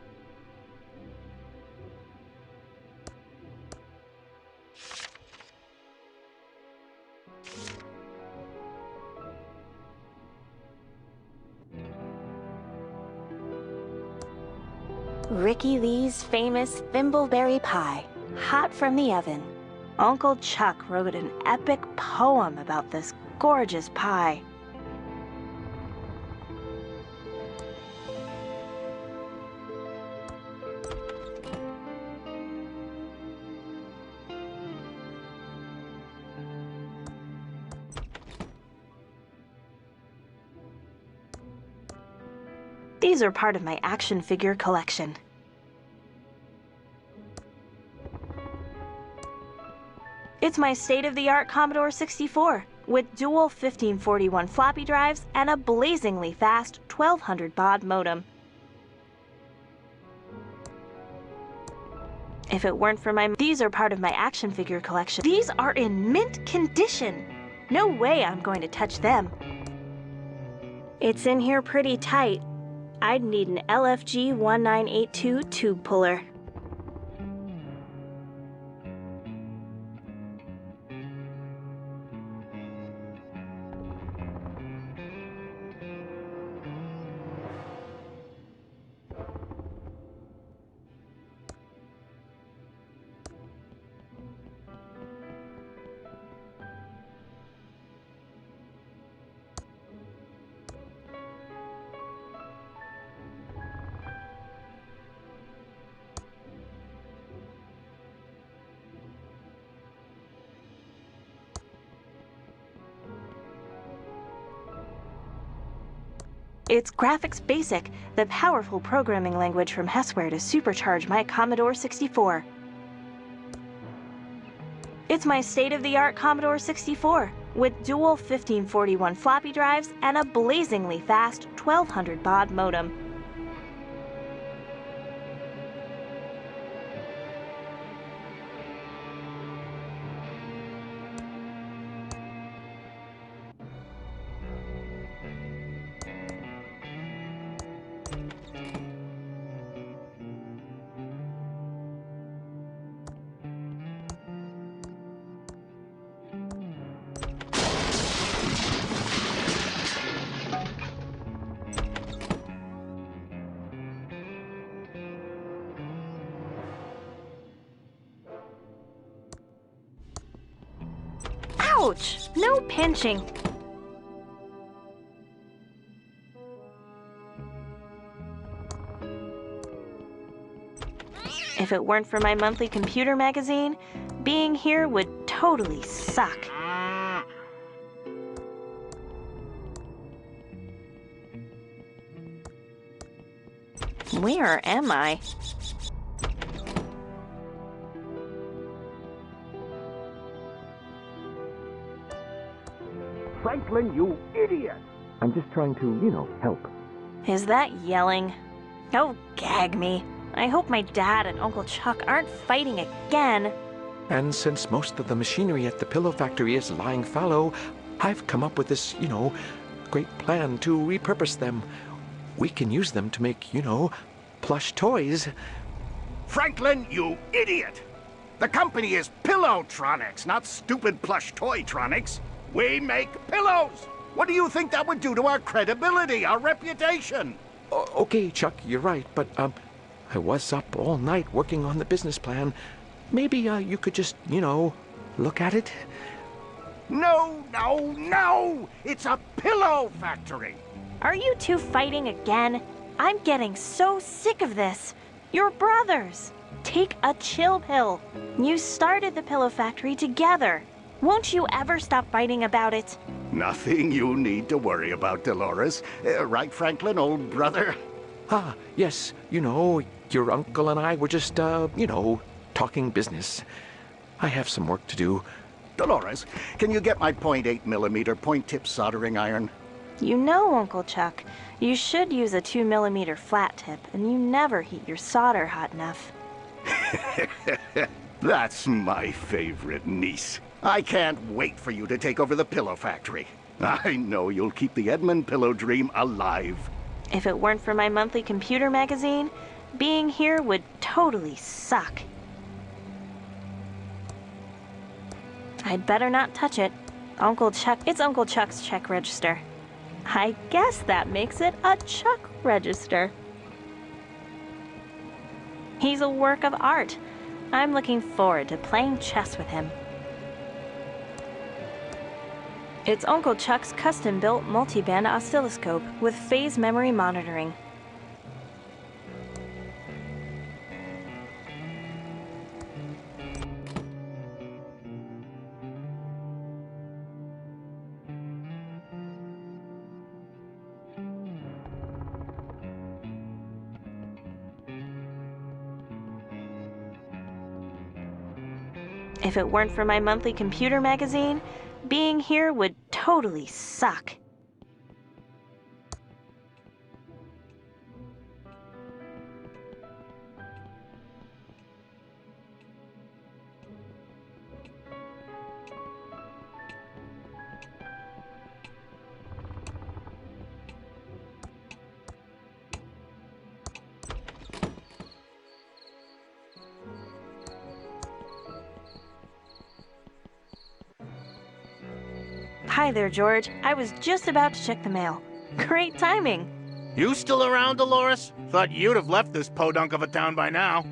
Ricky Lee's famous thimbleberry pie, hot from the oven. Uncle Chuck wrote an epic poem about this gorgeous pie. These are part of my action figure collection. It's my state-of-the-art Commodore 64 with dual 1541 floppy drives and a blazingly fast 1200 baud modem. If it weren't for these are part of my action figure collection. These are in mint condition. No way I'm going to touch them. It's in here pretty tight. I'd need an LFG 1982 tube puller. It's Graphics Basic, the powerful programming language from Hesware to supercharge my Commodore 64. It's my state-of-the-art Commodore 64 with dual 1541 floppy drives and a blazingly fast 1200 baud modem. Ouch! No pinching. If it weren't for my monthly computer magazine, being here would totally suck. Where am I? Franklin, you idiot! I'm just trying to, help. Is that yelling? Oh, gag me. I hope my dad and Uncle Chuck aren't fighting again. And since most of the machinery at the pillow factory is lying fallow, I've come up with this, great plan to repurpose them. We can use them to make, plush toys. Franklin, you idiot! The company is Pillowtronics, not stupid plush toytronics. We make pillows! What do you think that would do to our credibility, our reputation? Okay, Chuck, you're right, but, I was up all night working on the business plan. Maybe, you could just, look at it? No, no, no! It's a pillow factory! Are you two fighting again? I'm getting so sick of this. You're brothers. Take a chill pill. You started the pillow factory together. Won't you ever stop fighting about it? Nothing you need to worry about, Dolores. Right, Franklin, old brother? Ah, yes, your uncle and I were just, talking business. I have some work to do. Dolores, can you get my .8mm point-tip soldering iron? You know, Uncle Chuck, you should use a 2mm flat tip, and you never heat your solder hot enough. That's my favorite niece. I can't wait for you to take over the pillow factory. I know you'll keep the Edmund pillow dream alive. If it weren't for my monthly computer magazine, being here would totally suck. I'd better not touch it. It's Uncle Chuck's check register. I guess that makes it a Chuck register. He's a work of art. I'm looking forward to playing chess with him. It's Uncle Chuck's custom-built multi-band oscilloscope with phase memory monitoring. If it weren't for my monthly computer magazine, being here would totally suck. Hi there, George. I was just about to check the mail. Great timing. You still around, Dolores? Thought you'd have left this podunk of a town by now.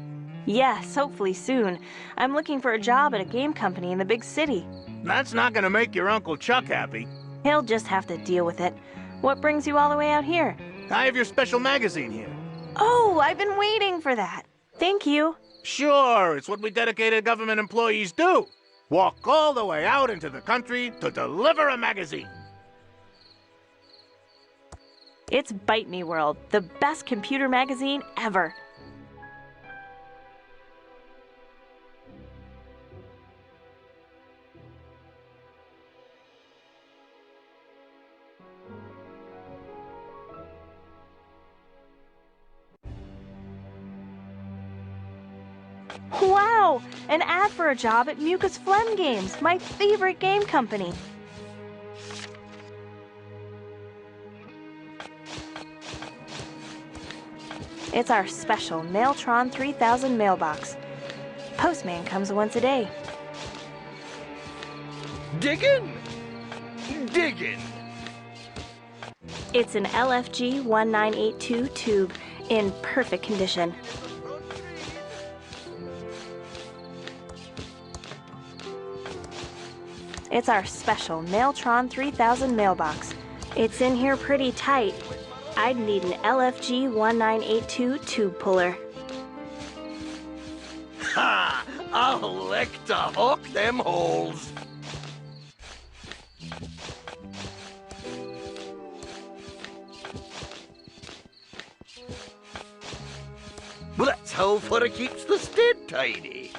Yes, hopefully soon. I'm looking for a job at a game company in the big city. That's not gonna make your Uncle Chuck happy. He'll just have to deal with it. What brings you all the way out here? I have your special magazine here. Oh, I've been waiting for that. Thank you. Sure, it's what we dedicated government employees do. Walk all the way out into the country to deliver a magazine. It's Bite Me World, the best computer magazine ever. Wow! An ad for a job at Mucus Phlegm Games, my favorite game company. It's our special Mailtron 3000 mailbox. Postman comes once a day. Diggin'? Diggin'! It's an LFG 1982 tube in perfect condition. It's our special Mailtron 3000 mailbox. It's in here pretty tight. I'd need an LFG 1982 tube puller. Ha! I'll lick to hook them holes. Well, that's how for it keeps the state tidy.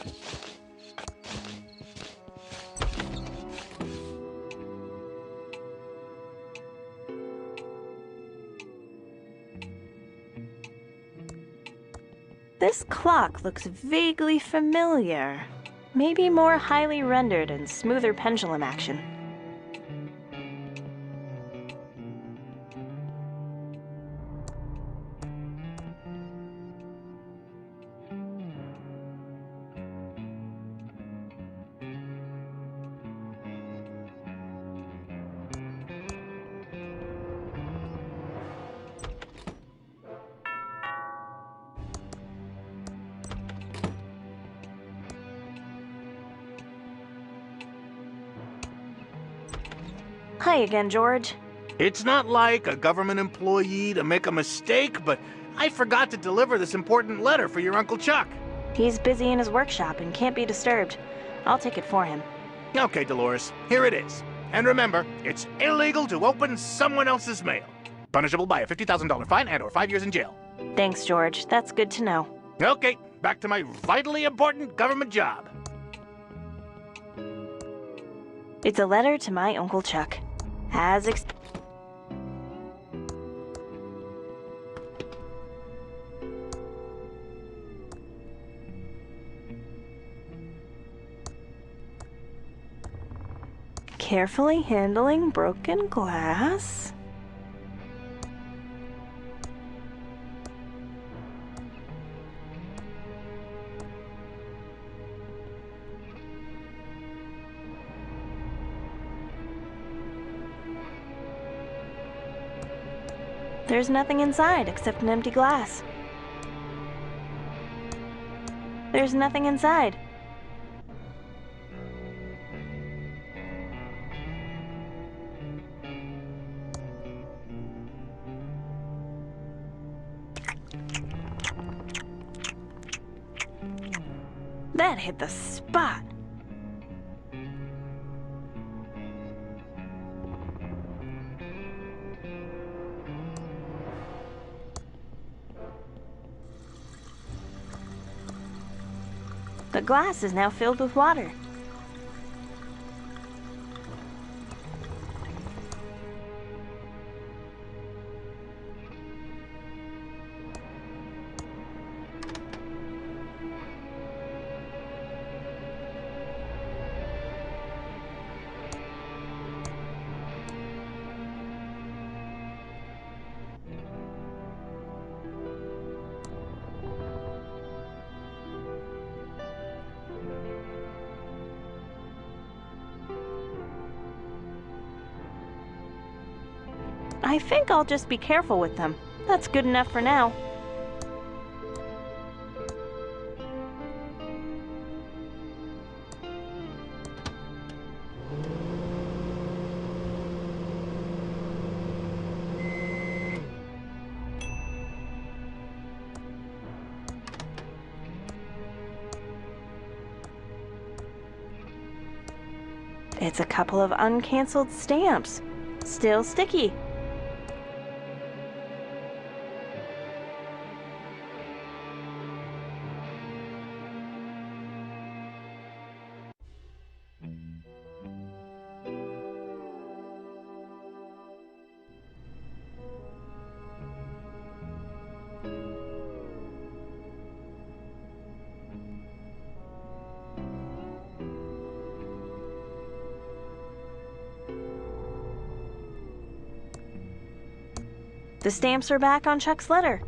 This clock looks vaguely familiar. Maybe more highly rendered and smoother pendulum action. Hi again, George. It's not like a government employee to make a mistake, but I forgot to deliver this important letter for your Uncle Chuck. He's busy in his workshop and can't be disturbed. I'll take it for him. Okay, Dolores, here it is. And remember, it's illegal to open someone else's mail. Punishable by a $50,000 fine and/or 5 years in jail. Thanks, George. That's good to know. Okay, back to my vitally important government job. It's a letter to my Uncle Chuck. Carefully handling broken glass. There's nothing inside except an empty glass. There's nothing inside. That hit the spot. The glass is now filled with water. I think I'll just be careful with them. That's good enough for now. It's a couple of uncanceled stamps. Still sticky. The stamps are back on Chuck's letter.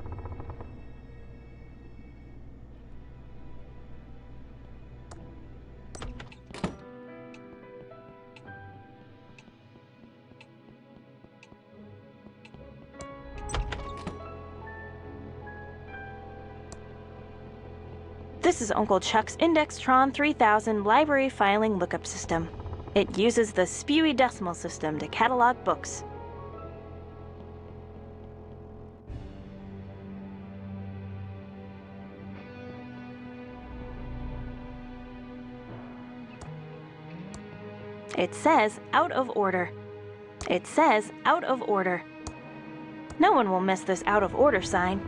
This is Uncle Chuck's Indextron 3000 library filing lookup system. It uses the spewy decimal system to catalog books. It says out of order. It says out of order. No one will miss this out of order sign.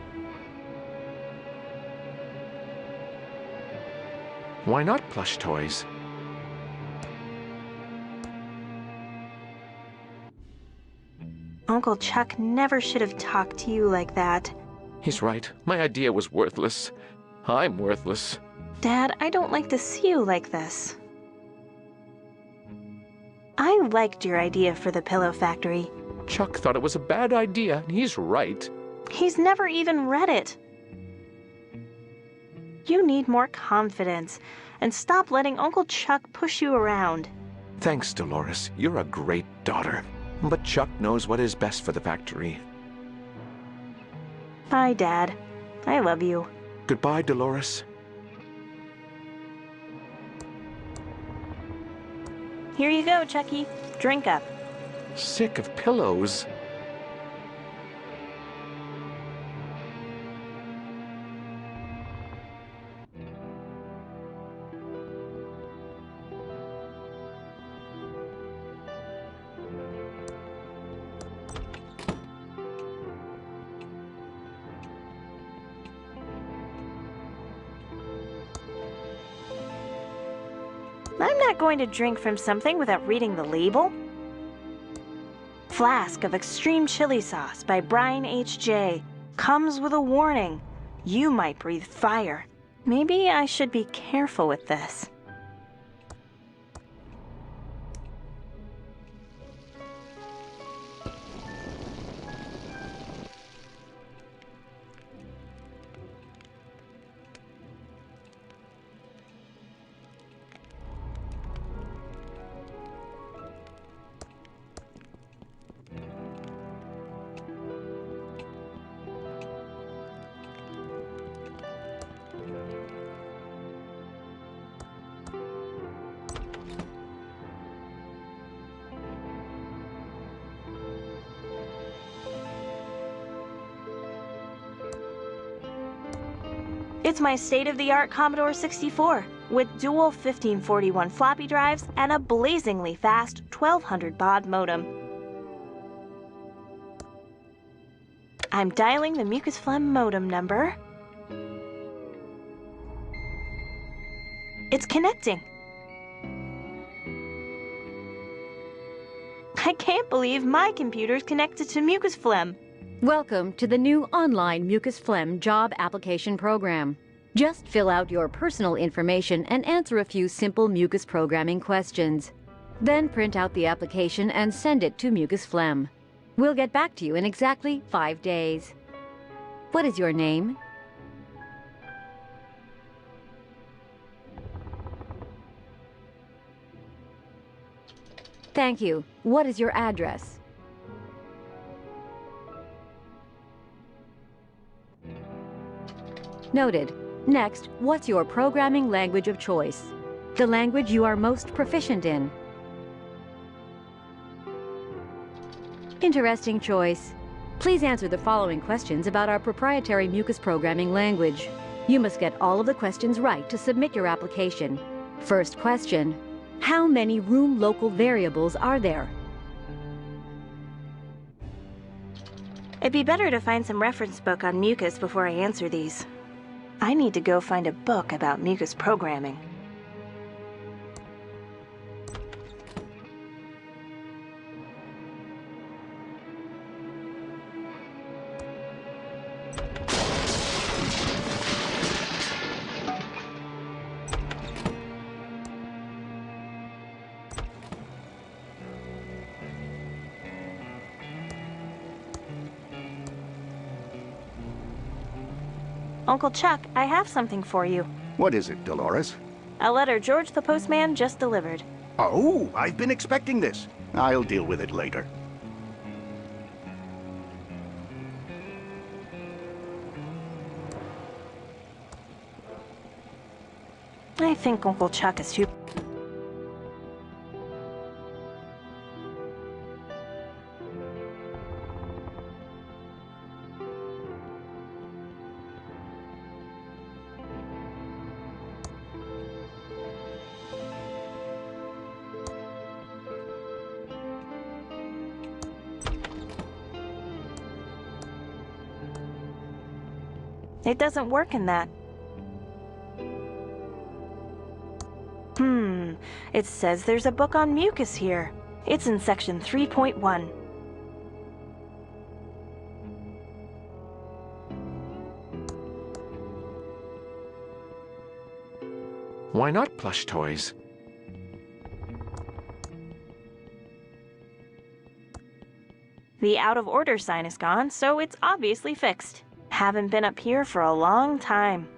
Why not plush toys? Uncle Chuck never should have talked to you like that. He's right. My idea was worthless. I'm worthless. Dad, I don't like to see you like this. I liked your idea for the pillow factory. Chuck thought it was a bad idea, and he's right. He's never even read it. You need more confidence, and stop letting Uncle Chuck push you around. Thanks, Dolores. You're a great daughter. But Chuck knows what is best for the factory. Bye, Dad. I love you. Goodbye, Dolores. Here you go, Chucky. Drink up. Sick of pillows. I'm not going to drink from something without reading the label. Flask of Extreme Chili Sauce by Brian H.J. Comes with a warning. You might breathe fire. Maybe I should be careful with this. It's my state-of-the-art Commodore 64 with dual 1541 floppy drives and a blazingly fast 1200 baud modem. I'm dialing the mucus phlegm modem number. It's connecting. I can't believe my computer's connected to mucus phlegm. Welcome to the new online mucus phlegm job application program. Just fill out your personal information and answer a few simple mucus programming questions. Then print out the application and send it to mucus phlegm. We'll get back to you in exactly 5 days. What is your name? Thank you. What is your address? Noted. Next, what's your programming language of choice? The language you are most proficient in. Interesting choice. Please answer the following questions about our proprietary mucus programming language. You must get all of the questions right to submit your application. First question. How many room local variables are there? It'd be better to find some reference book on mucus before I answer these. I need to go find a book about mucus programming. Uncle Chuck, I have something for you. What is it, Dolores? A letter George the postman just delivered. Oh, I've been expecting this. I'll deal with it later. I think Uncle Chuck is too... It doesn't work in that. It says there's a book on mucus here. It's in section 3.1. Why not plush toys? The out of order sign is gone, so it's obviously fixed. Haven't been up here for a long time.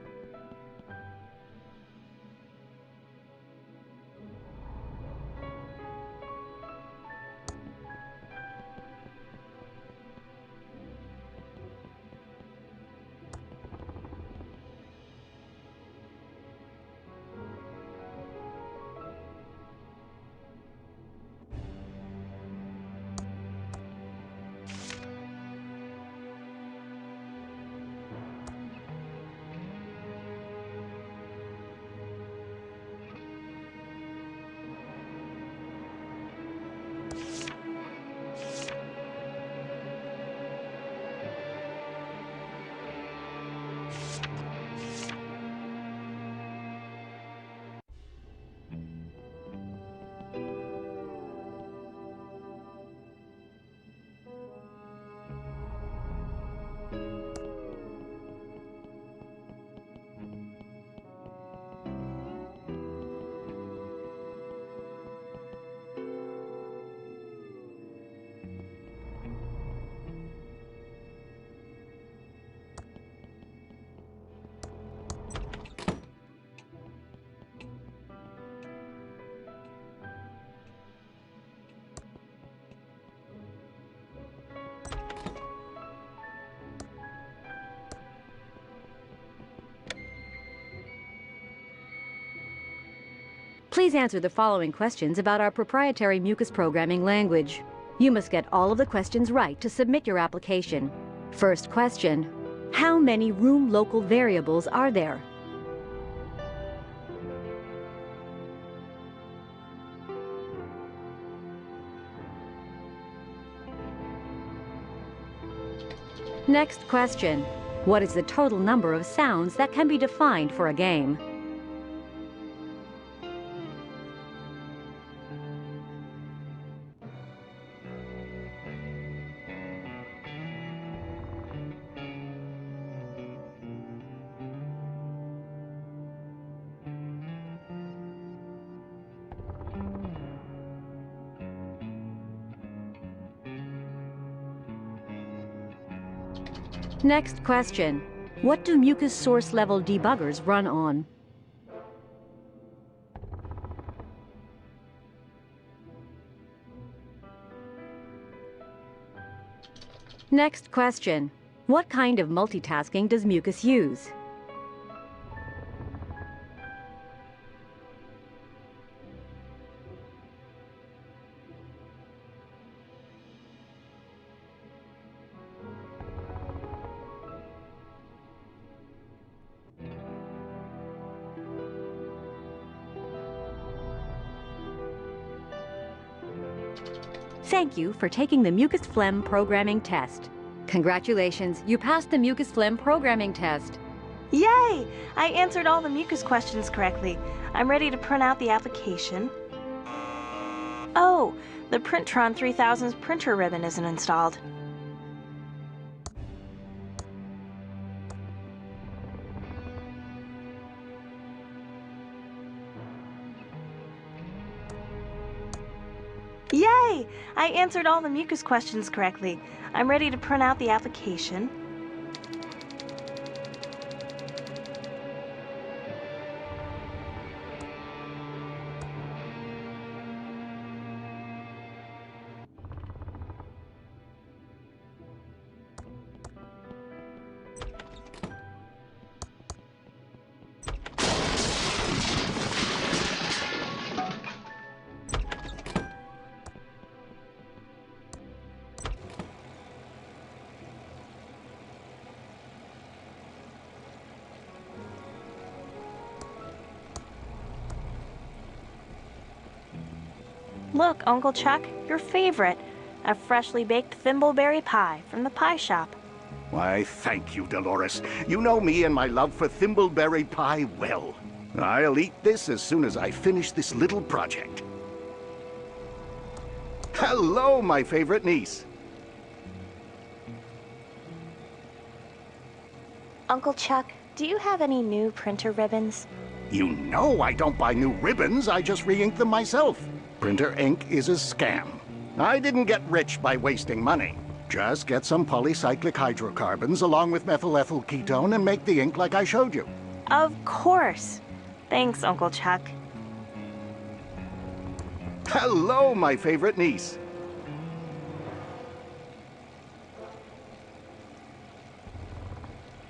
Please answer the following questions about our proprietary mucus programming language. You must get all of the questions right to submit your application. First question: how many room local variables are there? Next question: what is the total number of sounds that can be defined for a game? Next question: what do mucus source level debuggers run on? Next question: what kind of multitasking does mucus use? Thank you for taking the mucus phlegm programming test. Congratulations, you passed the mucus phlegm programming test. Yay! I answered all the mucus questions correctly. I'm ready to print out the application. Oh, the Printron 3000's printer ribbon isn't installed. Yay! I answered all the mucus questions correctly. I'm ready to print out the application. Look, Uncle Chuck, your favorite, a freshly baked thimbleberry pie from the pie shop. Why, thank you, Dolores. You know me and my love for thimbleberry pie well. I'll eat this as soon as I finish this little project. Hello, my favorite niece. Uncle Chuck, do you have any new printer ribbons? You know I don't buy new ribbons, I just re-ink them myself. Printer ink is a scam. I didn't get rich by wasting money. Just get some polycyclic hydrocarbons along with methylethyl ketone and make the ink like I showed you. Of course. Thanks, Uncle Chuck. Hello, my favorite niece.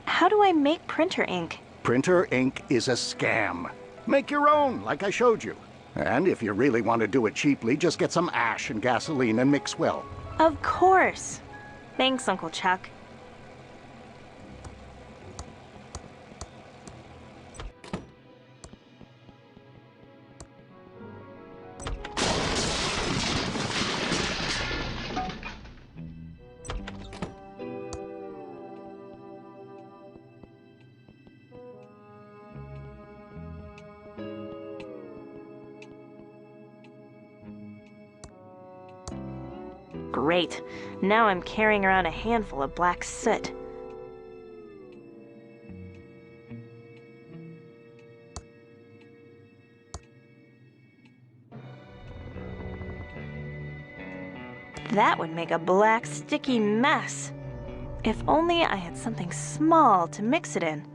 How do I make printer ink? Printer ink is a scam. Make your own, like I showed you. And if you really want to do it cheaply, just get some ash and gasoline and mix well. Of course. Thanks, Uncle Chuck. Great. Now I'm carrying around a handful of black soot. That would make a black, sticky mess. If only I had something small to mix it in.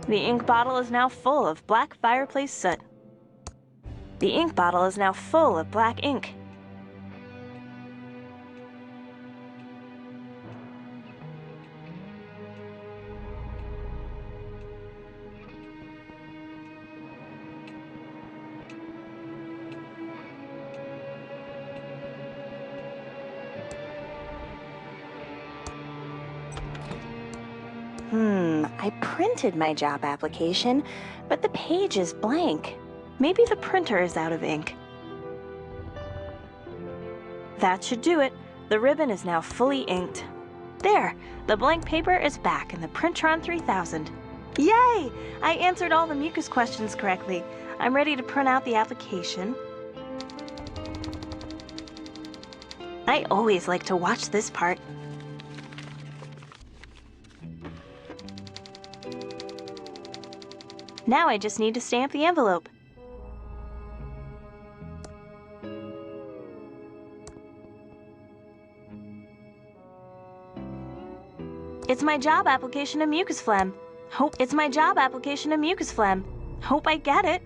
The ink bottle is now full of black fireplace soot. The ink bottle is now full of black ink. I printed my job application, but the page is blank. Maybe the printer is out of ink. That should do it. The ribbon is now fully inked. There! The blank paper is back in the Printron 3000. Yay! I answered all the mucus questions correctly. I'm ready to print out the application. I always like to watch this part. Now I just need to stamp the envelope. It's my job application to mucus phlegm. Hope it's my job application to mucus phlegm. Hope I get it.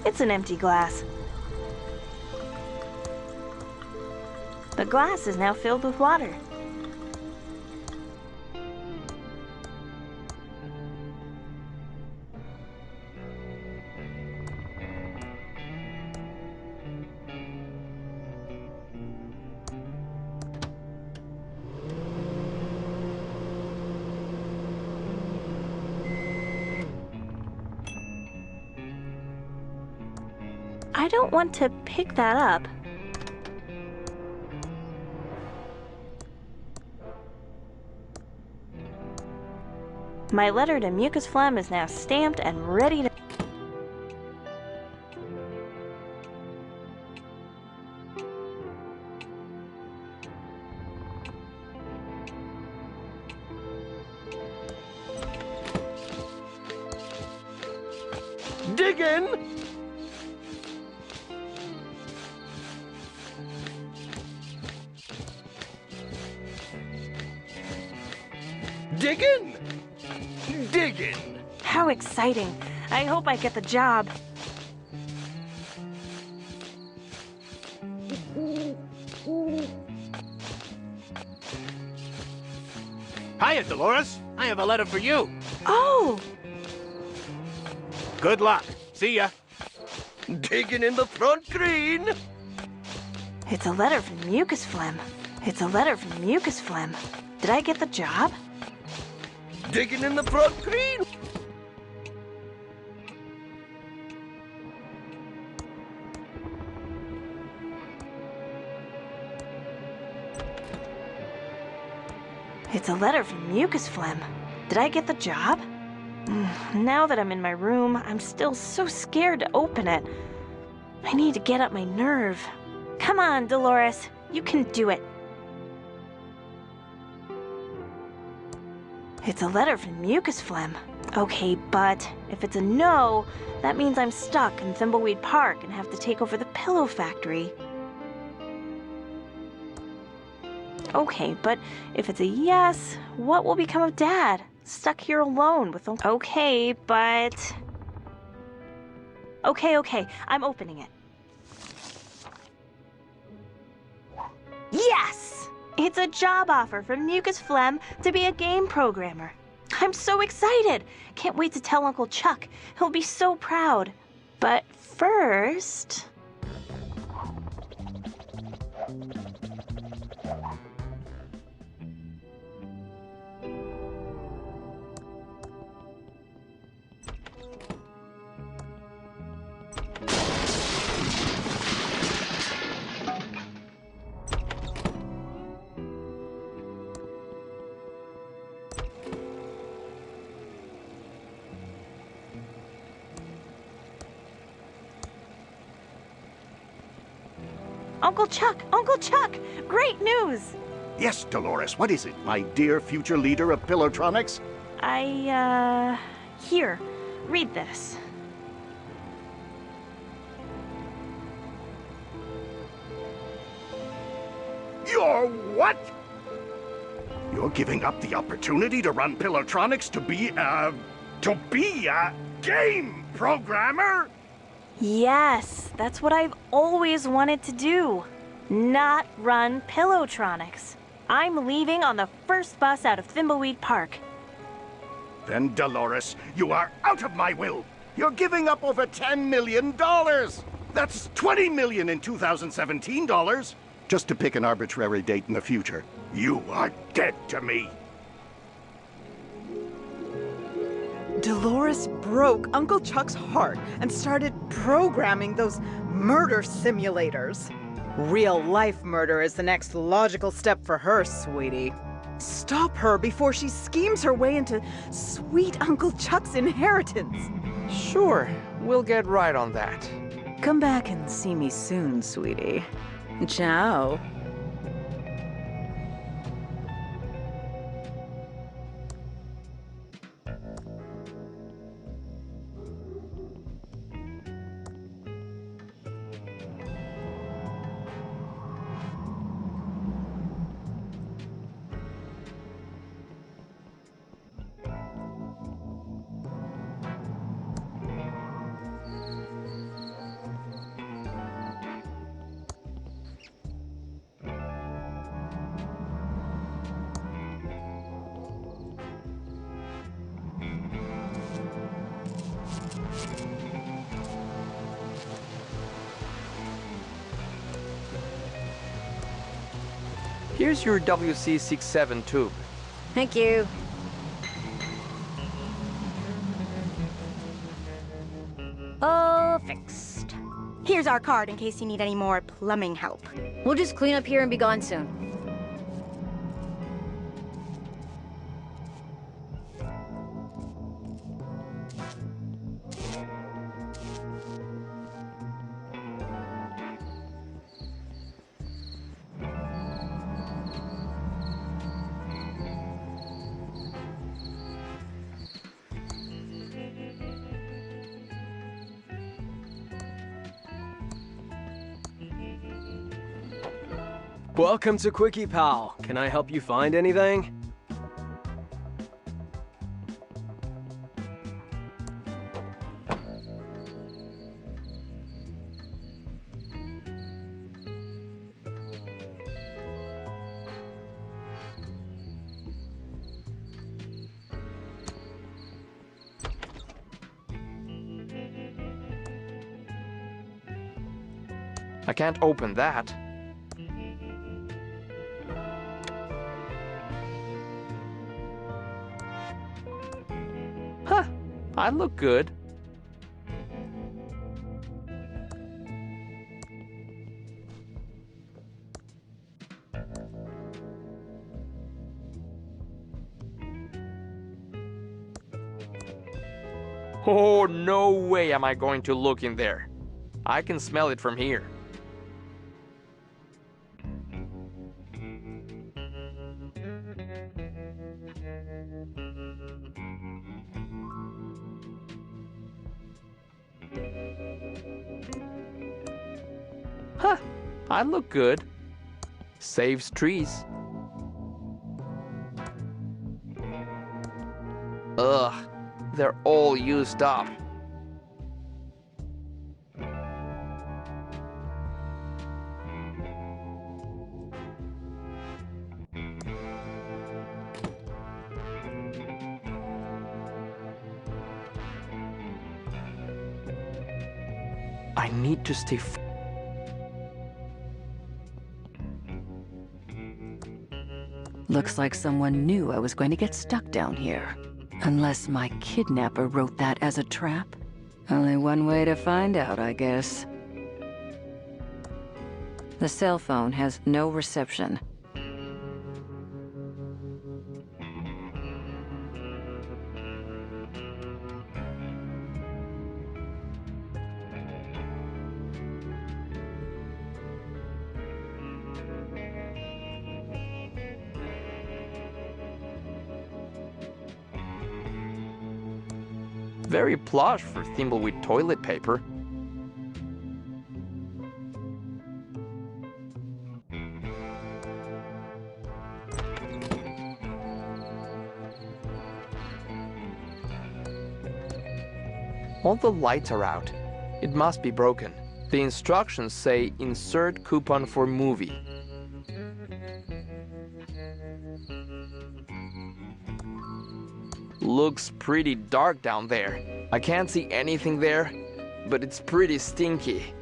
It's an empty glass. The glass is now filled with water. I don't want to pick that up. My letter to mucus phlegm is now stamped and ready to... digging! Digging! Digging! How exciting. I hope I get the job. Hiya, Dolores. I have a letter for you. Oh! Good luck. See ya. Digging in the front green! It's a letter from Mucus Phlegm. It's a letter from Mucus Phlegm. Did I get the job? Digging in the front green! It's a letter from Mucus Phlegm. Did I get the job? Now that I'm in my room, I'm still so scared to open it. I need to get up my nerve. Come on, Dolores. You can do it. It's a letter from Mucus Phlegm. Okay, but if it's a no, that means I'm stuck in Thimbleweed Park and have to take over the pillow factory. Okay, but if it's a yes, what will become of Dad? Stuck here alone with Okay, but... Okay, I'm opening it. Yes! It's a job offer from Mucus Phlegm to be a game programmer. I'm so excited! Can't wait to tell Uncle Chuck. He'll be so proud. But first... Uncle Chuck! Great news! Yes, Dolores, what is it, my dear future leader of Pillowtronics? Here, read this. You're what? You're giving up the opportunity to run Pillowtronics to be a game programmer? Yes, that's what I've always wanted to do. Not run Pillowtronics. I'm leaving on the first bus out of Thimbleweed Park. Then, Dolores, you are out of my will. You're giving up over $10 million. That's $20 million in 2017 dollars. Just to pick an arbitrary date in the future. You are dead to me. Dolores broke Uncle Chuck's heart and started programming those murder simulators. Real-life murder is the next logical step for her, sweetie. Stop her before she schemes her way into sweet Uncle Chuck's inheritance. Sure, we'll get right on that. Come back and see me soon, sweetie. Ciao. Here's your WC67 tube. Thank you. All fixed. Here's our card in case you need any more plumbing help. We'll just clean up here and be gone soon. Welcome to Quickie Pal. Can I help you find anything? I can't open that. Huh, I look good. Oh, no way am I going to look in there. I can smell it from here. Huh, I look good. Saves trees. Ugh, they're all used up. I need to stay Looks like someone knew I was going to get stuck down here. Unless my kidnapper wrote that as a trap. Only one way to find out, I guess. The cell phone has no reception. Very plush for Thimbleweed toilet paper. All the lights are out. It must be broken. The instructions say insert coupon for movie. Looks pretty dark down there. I can't see anything there, but it's pretty stinky.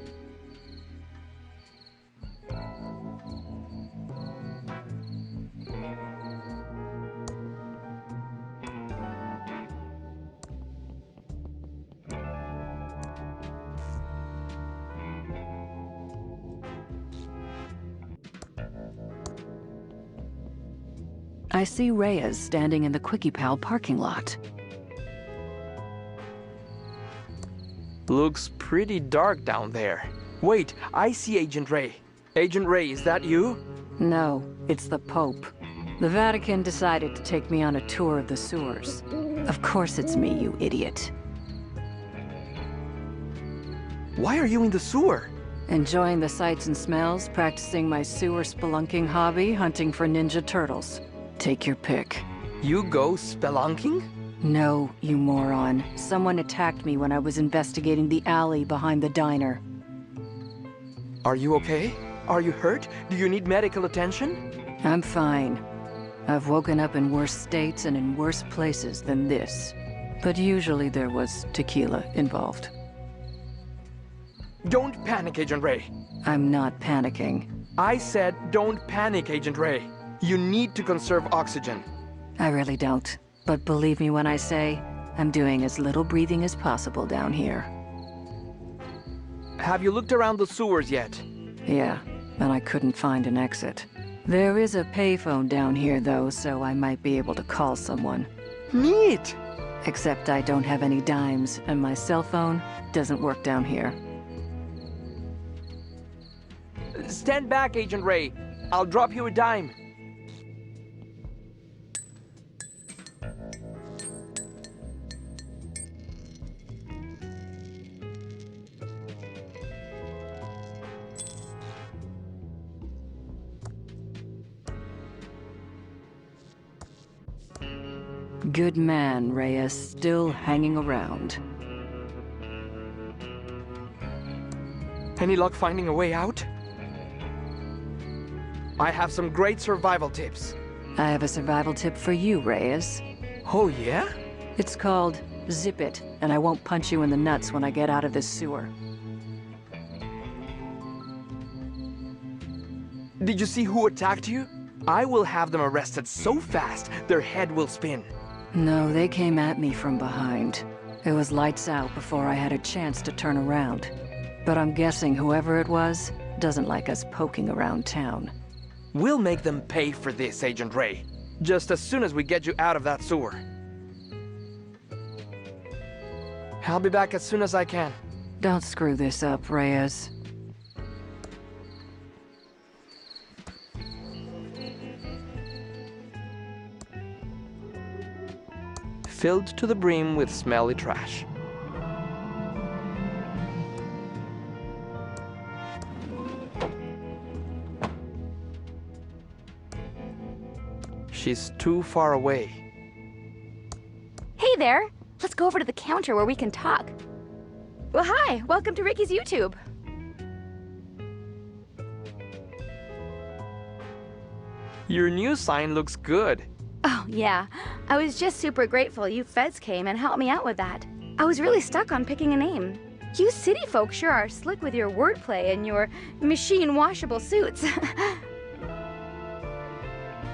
I see Reyes standing in the Quickie Pal parking lot. Looks pretty dark down there. Wait, I see Agent Ray. Agent Ray, is that you? No, it's the Pope. The Vatican decided to take me on a tour of the sewers. Of course it's me, you idiot. Why are you in the sewer? Enjoying the sights and smells, practicing my sewer spelunking hobby, hunting for ninja turtles. Take your pick. You go spelunking? No, you moron. Someone attacked me when I was investigating the alley behind the diner. Are you okay? Are you hurt? Do you need medical attention? I'm fine. I've woken up in worse states and in worse places than this. But usually there was tequila involved. Don't panic, Agent Ray. I'm not panicking. I said don't panic, Agent Ray. You need to conserve oxygen. I really don't. But believe me when I say, I'm doing as little breathing as possible down here. Have you looked around the sewers yet? Yeah, and I couldn't find an exit. There is a payphone down here though, so I might be able to call someone. Neat! Except I don't have any dimes, and my cell phone doesn't work down here. Stand back, Agent Ray. I'll drop you a dime. Good man, Reyes, still hanging around. Any luck finding a way out? I have some great survival tips. I have a survival tip for you, Reyes. Oh, yeah? It's called Zip It, and I won't punch you in the nuts when I get out of this sewer. Did you see who attacked you? I will have them arrested so fast, their head will spin. No, they came at me from behind. It was lights out before I had a chance to turn around. But I'm guessing whoever it was doesn't like us poking around town. We'll make them pay for this, Agent Ray. Just as soon as we get you out of that sewer. I'll be back as soon as I can. Don't screw this up, Reyes. Filled to the brim with smelly trash. She's too far away. Hey there! Let's go over to the counter where we can talk. Well, hi! Welcome to Ricky's YouTube. Your new sign looks good. Oh, yeah. I was just super grateful you feds came and helped me out with that. I was really stuck on picking a name. You city folk sure are slick with your wordplay and your machine-washable suits.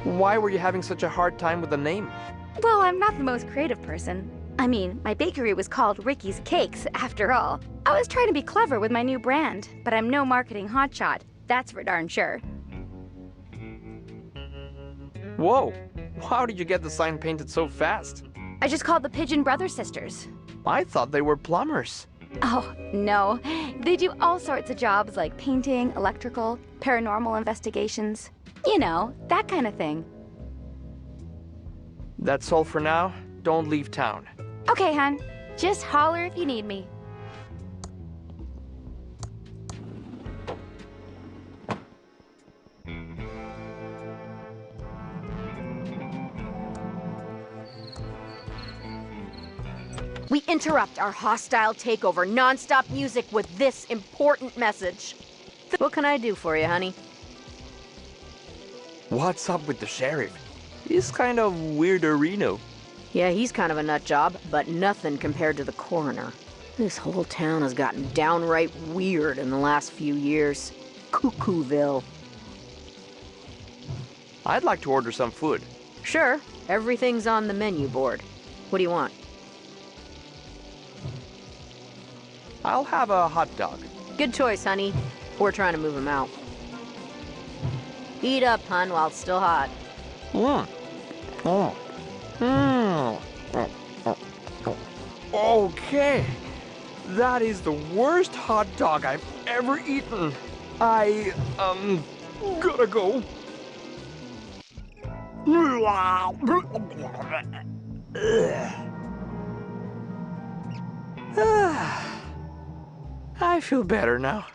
Why were you having such a hard time with the name? Well, I'm not the most creative person. I mean, my bakery was called Ricky's Cakes, after all. I was trying to be clever with my new brand, but I'm no marketing hotshot. That's for darn sure. Whoa! How did you get the sign painted so fast? I just called the Pigeon Brother Sisters. I thought they were plumbers. Oh, no. They do all sorts of jobs like painting, electrical, paranormal investigations. You know, that kind of thing. That's all for now. Don't leave town. Okay, hon. Just holler if you need me. We interrupt our hostile takeover non-stop music with this important message. What can I do for you, honey? What's up with the sheriff? He's kind of weirderino. Yeah, he's kind of a nut job, but nothing compared to the coroner. This whole town has gotten downright weird in the last few years. Cuckooville. I'd like to order some food. Sure, everything's on the menu board. What do you want? I'll have a hot dog. Good choice, honey. We're trying to move him out. Heat up, hun, while it's still hot. Okay. That is the worst hot dog I've ever eaten. I, gotta go. I feel better now.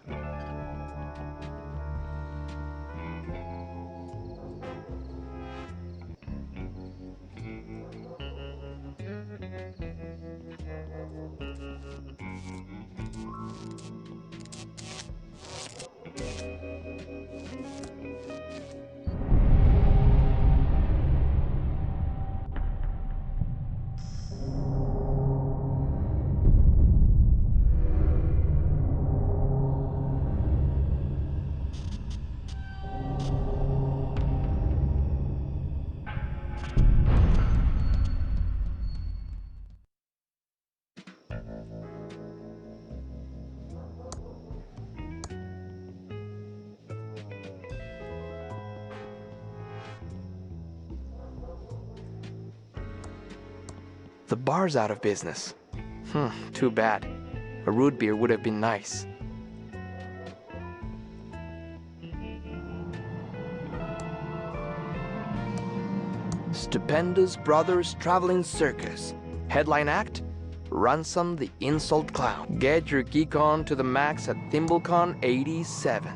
The bar's out of business. Too bad. A root beer would have been nice. Stupendous Brothers Traveling Circus. Headline act, Ransom the Insult Clown. Get your geek on to the max at ThimbleCon 87.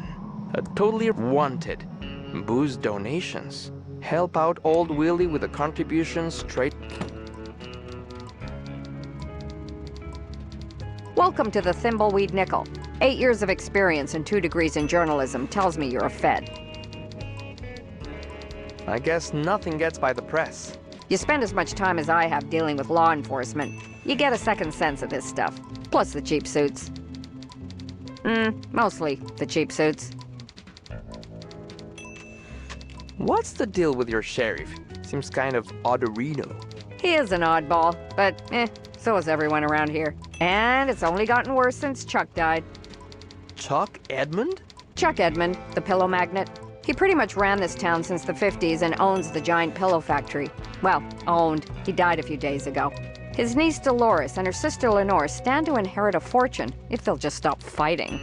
A totally wanted. Boost donations. Help out Old Willie with a contribution straight... Welcome to the Thimbleweed Nickel. 8 years of experience and 2 degrees in journalism tells me you're a Fed. I guess nothing gets by the press. You spend as much time as I have dealing with law enforcement. You get a second sense of this stuff. Plus the cheap suits. Mostly the cheap suits. What's the deal with your sheriff? Seems kind of odd-orino. He is an oddball, but so is everyone around here. And it's only gotten worse since Chuck died. Chuck Edmund? Chuck Edmund, the pillow magnate. He pretty much ran this town since the 50s and owns the giant pillow factory. Well, owned. He died a few days ago. His niece Dolores and her sister Lenore stand to inherit a fortune if they'll just stop fighting.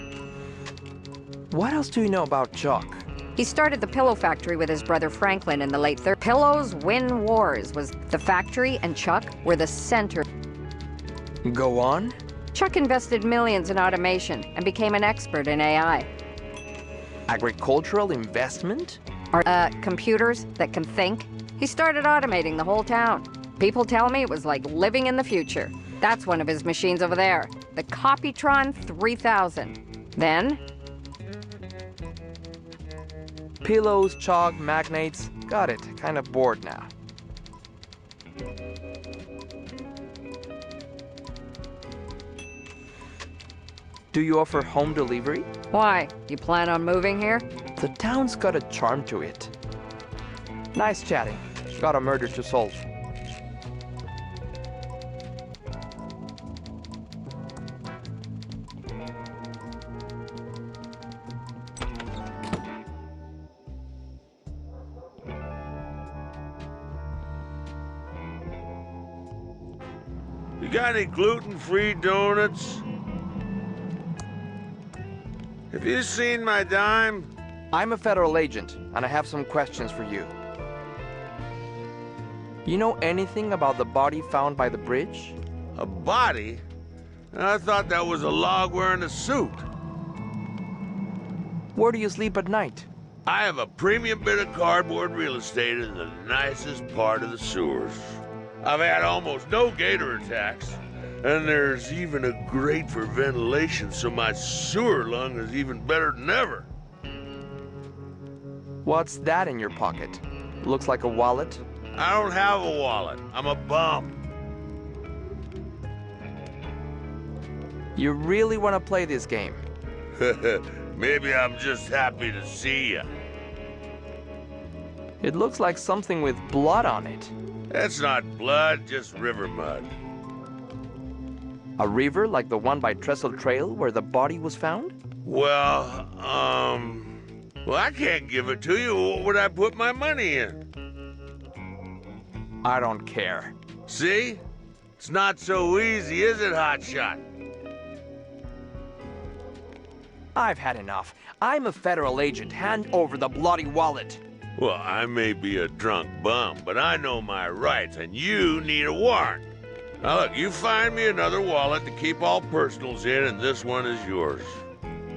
What else do you know about Chuck? He started the pillow factory with his brother Franklin in the late 30s. Pillows win wars was the factory, and Chuck were the center. Go on. Chuck invested millions in automation and became an expert in AI. Agricultural investment? Computers that can think. He started automating the whole town. People tell me it was like living in the future. That's one of his machines over there, the Copytron 3000. Then... Pillows, chalk, magnates. Got it. Kind of bored now. Do you offer home delivery? Why? You plan on moving here? The town's got a charm to it. Nice chatting. Got a murder to solve. You got any gluten-free donuts? Have you seen my dime? I'm a federal agent, and I have some questions for you. You know anything about the body found by the bridge? A body? I thought that was a log wearing a suit. Where do you sleep at night? I have a premium bit of cardboard real estate in the nicest part of the sewers. I've had almost no gator attacks, and there's even a grate for ventilation, so my sewer lung is even better than ever. What's that in your pocket? Looks like a wallet? I don't have a wallet. I'm a bum. You really want to play this game? Maybe I'm just happy to see ya. It looks like something with blood on it. That's not blood, just river mud. A river like the one by Trestle Trail where the body was found? Well, I can't give it to you. What would I put my money in? I don't care. See? It's not so easy, is it, hotshot? I've had enough. I'm a federal agent. Hand over the bloody wallet. Well, I may be a drunk bum, but I know my rights, and you need a warrant. Now look, you find me another wallet to keep all personals in, and this one is yours.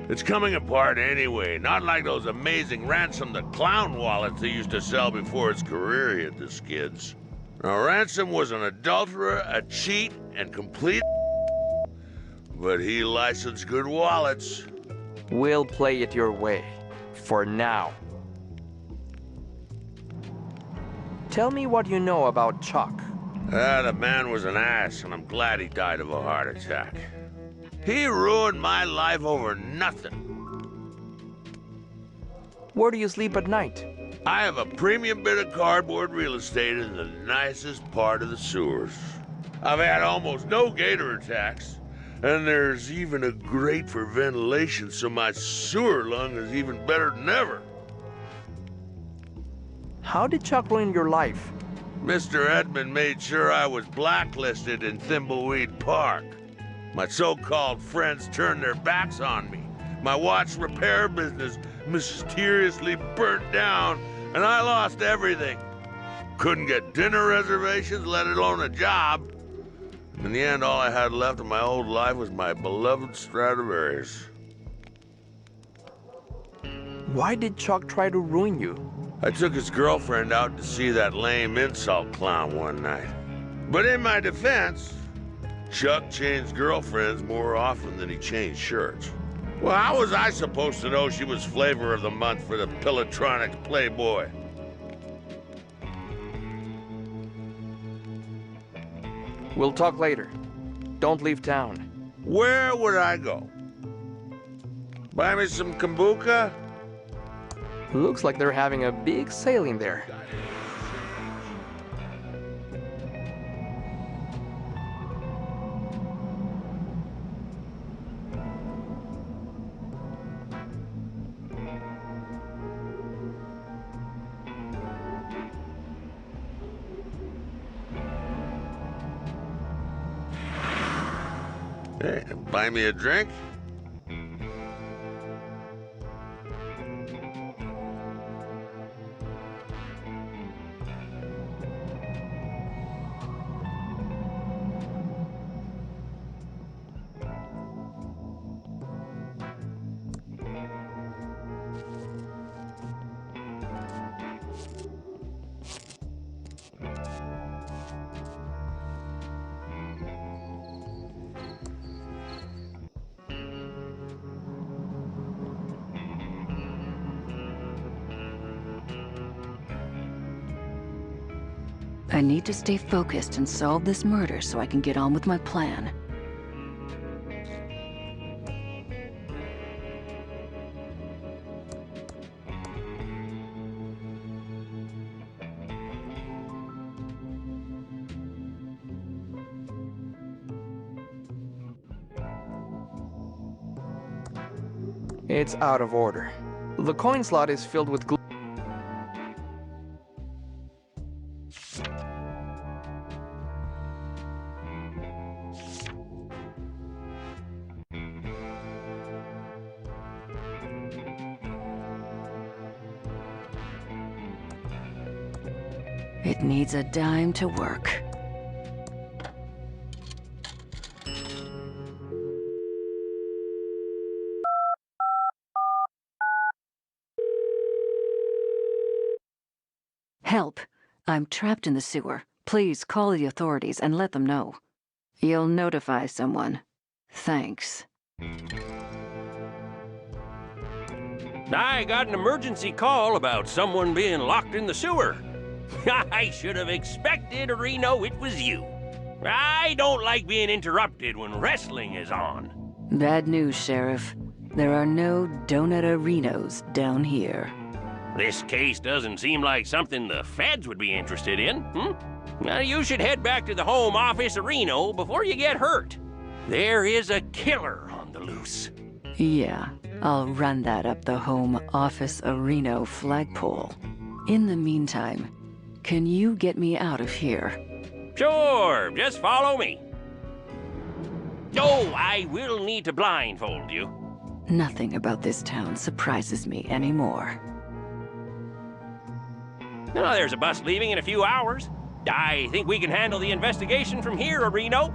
It's coming apart anyway, not like those amazing Ransom the Clown wallets they used to sell before his career hit the skids. Now, Ransom was an adulterer, a cheat, and complete but he licensed good wallets. We'll play it your way. For now. Tell me what you know about Chuck. The man was an ass, and I'm glad he died of a heart attack. He ruined my life over nothing. Where do you sleep at night? I have a premium bit of cardboard real estate in the nicest part of the sewers. I've had almost no gator attacks, and there's even a grate for ventilation, so my sewer lung is even better than ever. How did Chuck ruin your life? Mr. Edmund made sure I was blacklisted in Thimbleweed Park. My so-called friends turned their backs on me. My watch repair business mysteriously burnt down, and I lost everything. Couldn't get dinner reservations, let alone a job. In the end, all I had left of my old life was my beloved Stradivarius. Why did Chuck try to ruin you? I took his girlfriend out to see that lame insult clown one night. But in my defense, Chuck changed girlfriends more often than he changed shirts. Well, how was I supposed to know she was flavor of the month for the Pilotronics Playboy? We'll talk later. Don't leave town. Where would I go? Buy me some kombucha? Looks like they're having a big sailing there. Hey, buy me a drink? I need to stay focused and solve this murder so I can get on with my plan. It's out of order. The coin slot is filled with glue. It needs a dime to work. Help! I'm trapped in the sewer. Please call the authorities and let them know. You'll notify someone. Thanks. I got an emergency call about someone being locked in the sewer. I should have expected, Reno, it was you. I don't like being interrupted when wrestling is on. Bad news, Sheriff. There are no Donut-Arenos down here. This case doesn't seem like something the feds would be interested in, Now, you should head back to the home office of Reno before you get hurt. There is a killer on the loose. Yeah, I'll run that up the home office of Reno flagpole. In the meantime, can you get me out of here? Sure, just follow me. Oh, I will need to blindfold you. Nothing about this town surprises me anymore. Oh, there's a bus leaving in a few hours. I think we can handle the investigation from here, Reno.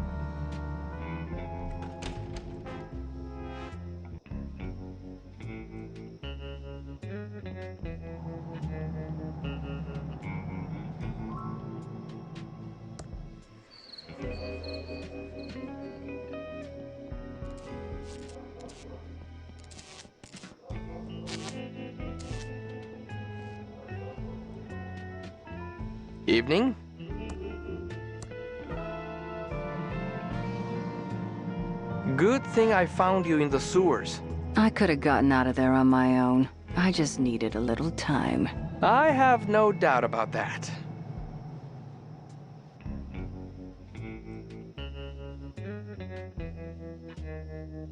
Evening? Good thing I found you in the sewers. I could have gotten out of there on my own. I just needed a little time. I have no doubt about that.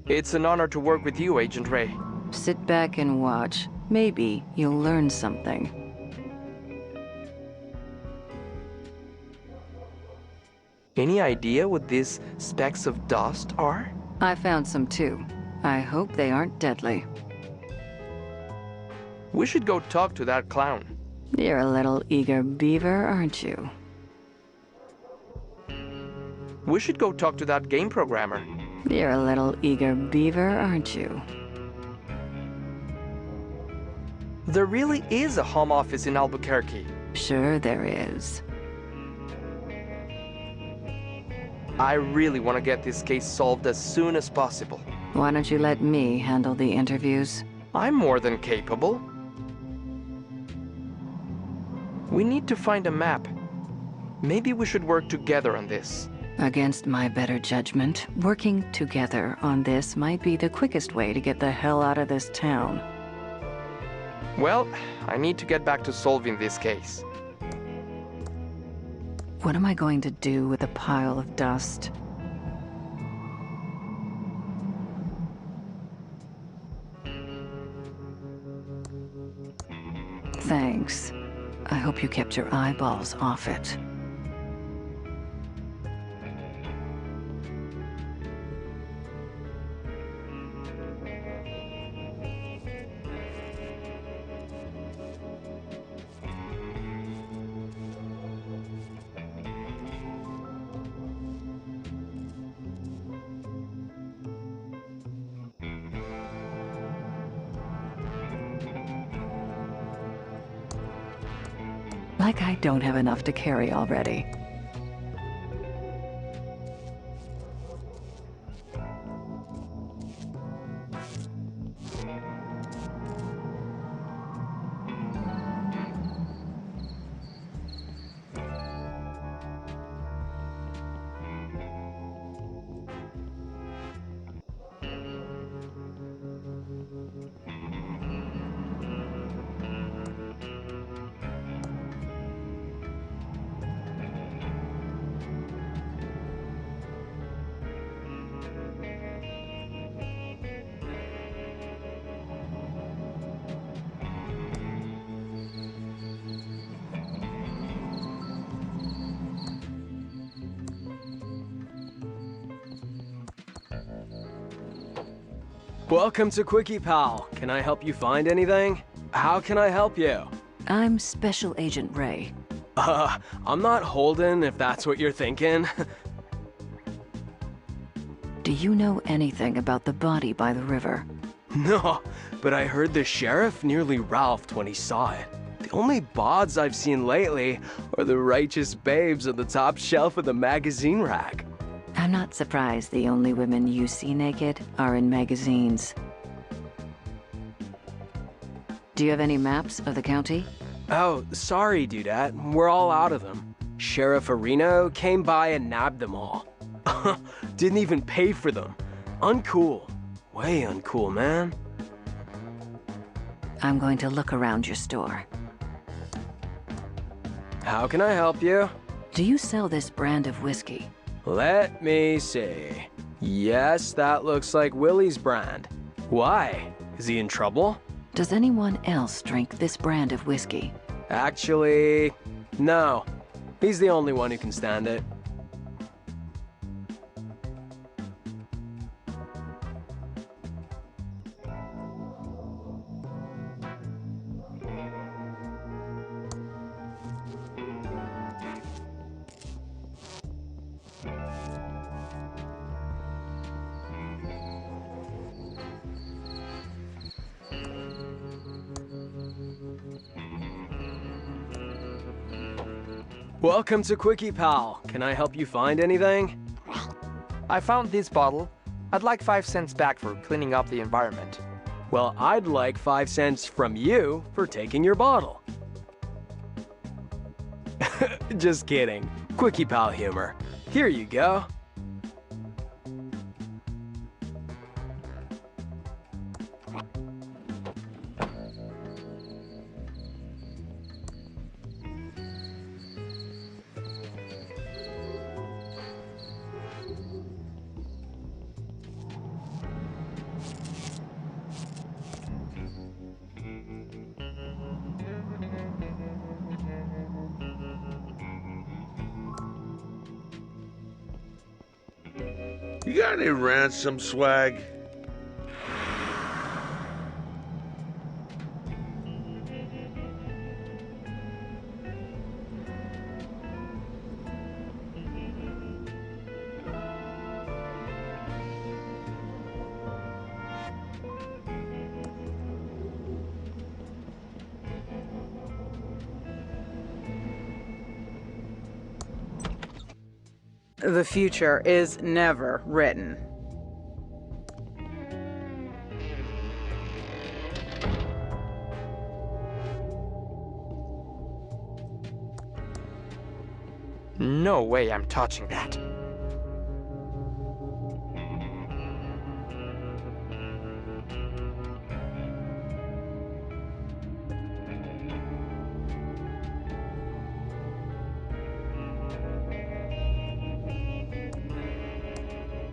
It's an honor to work with you, Agent Ray. Sit back and watch. Maybe you'll learn something. Any idea what these specks of dust are? I found some too. I hope they aren't deadly. We should go talk to that clown. You're a little eager beaver, aren't you? We should go talk to that game programmer. You're a little eager beaver, aren't you? There really is a home office in Albuquerque. Sure there is. I really want to get this case solved as soon as possible. Why don't you let me handle the interviews? I'm more than capable. We need to find a map. Maybe we should work together on this. Against my better judgment, working together on this might be the quickest way to get the hell out of this town. Well, I need to get back to solving this case. What am I going to do with a pile of dust? Thanks. I hope you kept your eyeballs off it. Like I don't have enough to carry already. Welcome to Quickie Pal. Can I help you find anything? How can I help you? I'm Special Agent Ray. I'm not Holden, if that's what you're thinking. Do you know anything about the body by the river? No, but I heard the sheriff nearly ralphed when he saw it. The only bods I've seen lately are the righteous babes on the top shelf of the magazine rack. I'm not surprised the only women you see naked are in magazines. Do you have any maps of the county? Oh, sorry, Dudette. We're all out of them. Sheriff Areno came by and nabbed them all. Didn't even pay for them. Uncool. Way uncool, man. I'm going to look around your store. How can I help you? Do you sell this brand of whiskey? Let me see. Yes, that looks like Willie's brand. Why? Is he in trouble? Does anyone else drink this brand of whiskey? Actually, no. He's the only one who can stand it. Welcome to Quickie Pal. Can I help you find anything? I found this bottle. I'd like 5 cents back for cleaning up the environment. Well, I'd like 5 cents from you for taking your bottle. Just kidding. Quickie Pal humor. Here you go. You got any ransom swag? The future is never written. No way I'm touching that.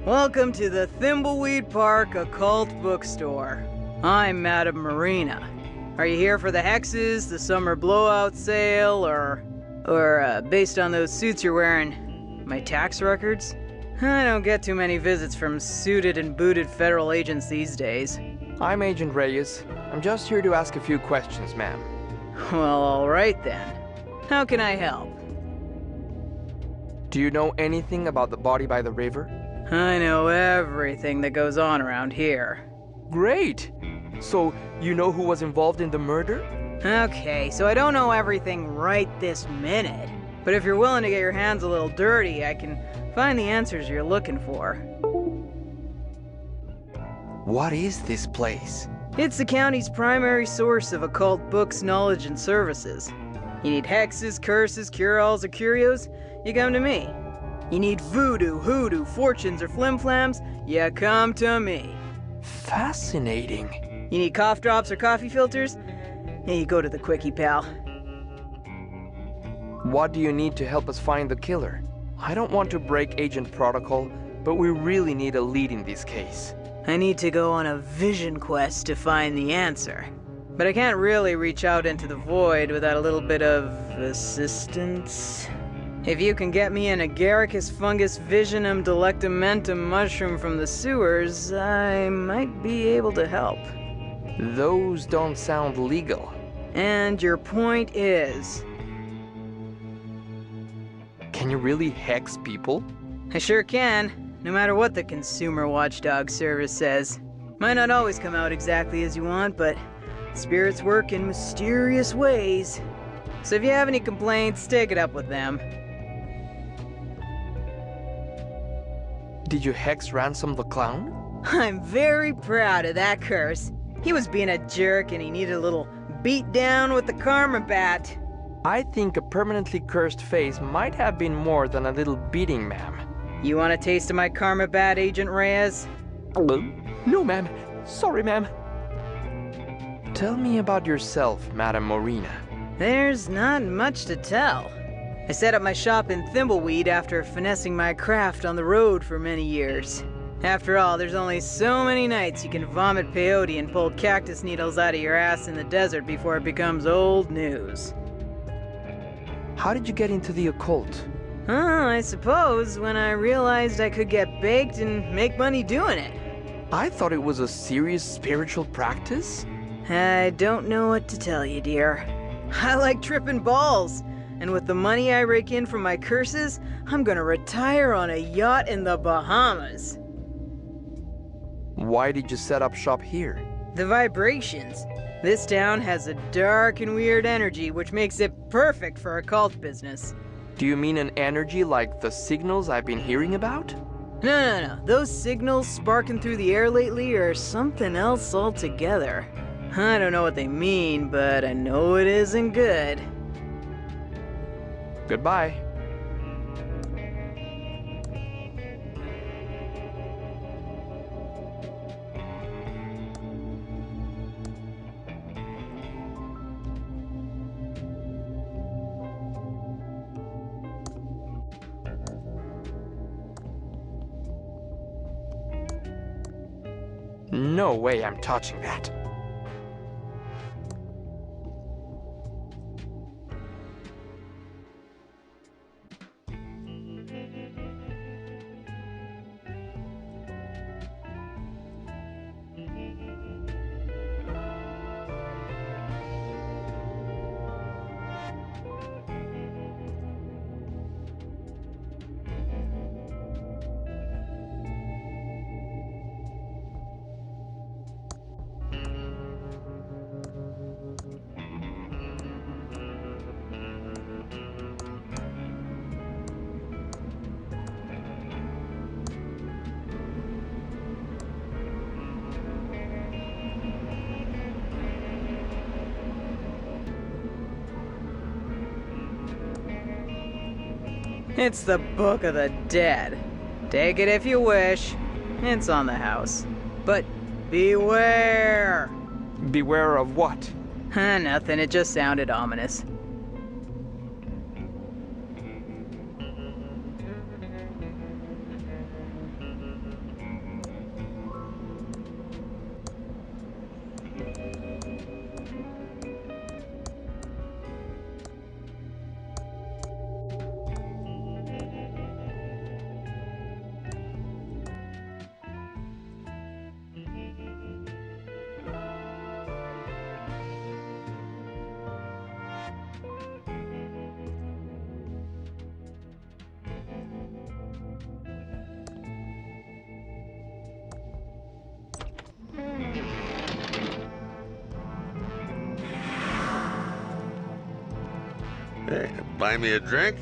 Welcome to the Thimbleweed Park Occult Bookstore. I'm Madame Marina. Are you here for the hexes, the summer blowout sale, or based on those suits you're wearing, my tax records? I don't get too many visits from suited and booted federal agents these days. I'm Agent Reyes. I'm just here to ask a few questions, ma'am. Well, all right then. How can I help? Do you know anything about the body by the river? I know everything that goes on around here. Great! So, you know who was involved in the murder? Okay, so I don't know everything right this minute. But if you're willing to get your hands a little dirty, I can find the answers you're looking for. What is this place? It's the county's primary source of occult books, knowledge, and services. You need hexes, curses, cure-alls, or curios? You come to me. You need voodoo, hoodoo, fortunes, or flim-flams? You come to me. Fascinating. You need cough drops or coffee filters? Yeah, you go to the quickie, pal. What do you need to help us find the killer? I don't want to break agent protocol, but we really need a lead in this case. I need to go on a vision quest to find the answer. But I can't really reach out into the void without a little bit of assistance. If you can get me an agaricus fungus visionum delectamentum mushroom from the sewers, I might be able to help. Those don't sound legal. And your point is? Can you really hex people? I sure can, no matter what the Consumer Watchdog Service says. Might not always come out exactly as you want, but spirits work in mysterious ways. So if you have any complaints, take it up with them. Did you hex Ransom the Clown? I'm very proud of that curse. He was being a jerk and he needed a little beat down with the karma bat. I think a permanently cursed face might have been more than a little beating, ma'am. You want a taste of my karma bat, Agent Reyes? No, ma'am. Sorry, ma'am. Tell me about yourself, Madame Marina. There's not much to tell. I set up my shop in Thimbleweed after finessing my craft on the road for many years. After all, there's only so many nights you can vomit peyote and pull cactus needles out of your ass in the desert before it becomes old news. How did you get into the occult? I suppose when I realized I could get baked and make money doing it. I thought it was a serious spiritual practice. I don't know what to tell you, dear. I like tripping balls. And with the money I rake in from my curses, I'm gonna retire on a yacht in the Bahamas. Why did you set up shop here? The vibrations. This town has a dark and weird energy, which makes it perfect for occult business. Do you mean an energy like the signals I've been hearing about? No. Those signals sparking through the air lately are something else altogether. I don't know what they mean, but I know it isn't good. Goodbye. No way I'm touching that. It's the Book of the Dead. Take it if you wish. It's on the house. But beware! Beware of what? Nothing, it just sounded ominous. Hey, buy me a drink?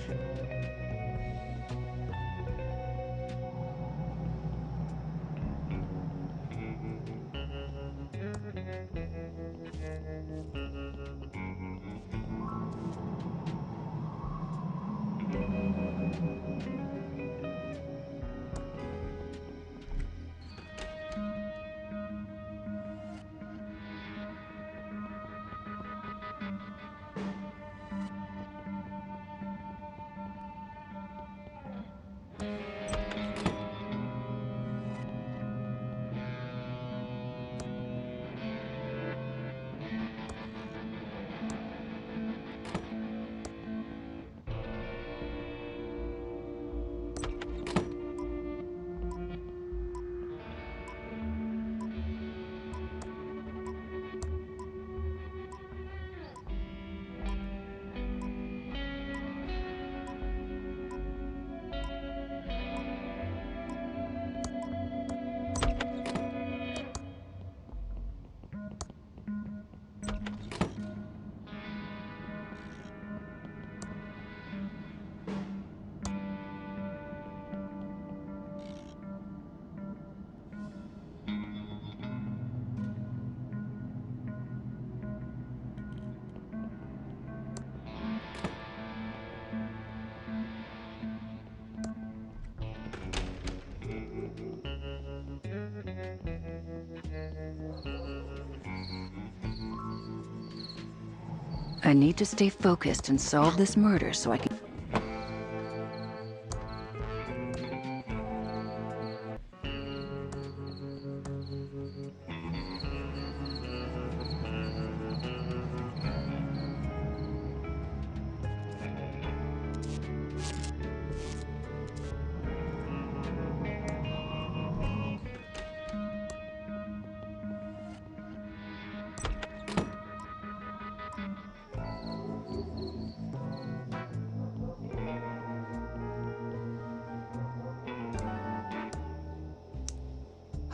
I need to stay focused and solve this murder so I can...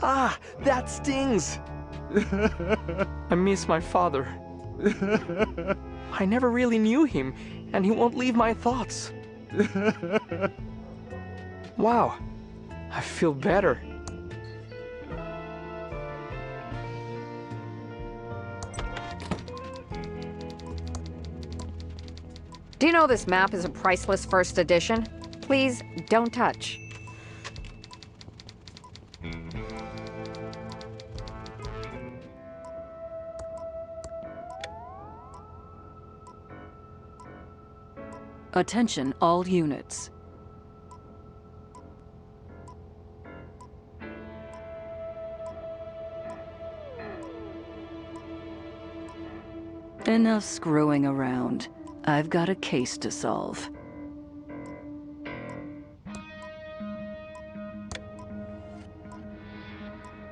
Ah, that stings! I miss my father. I never really knew him, and he won't leave my thoughts. Wow, I feel better. Do you know this map is a priceless first edition? Please, don't touch. Attention, all units. Enough screwing around. I've got a case to solve.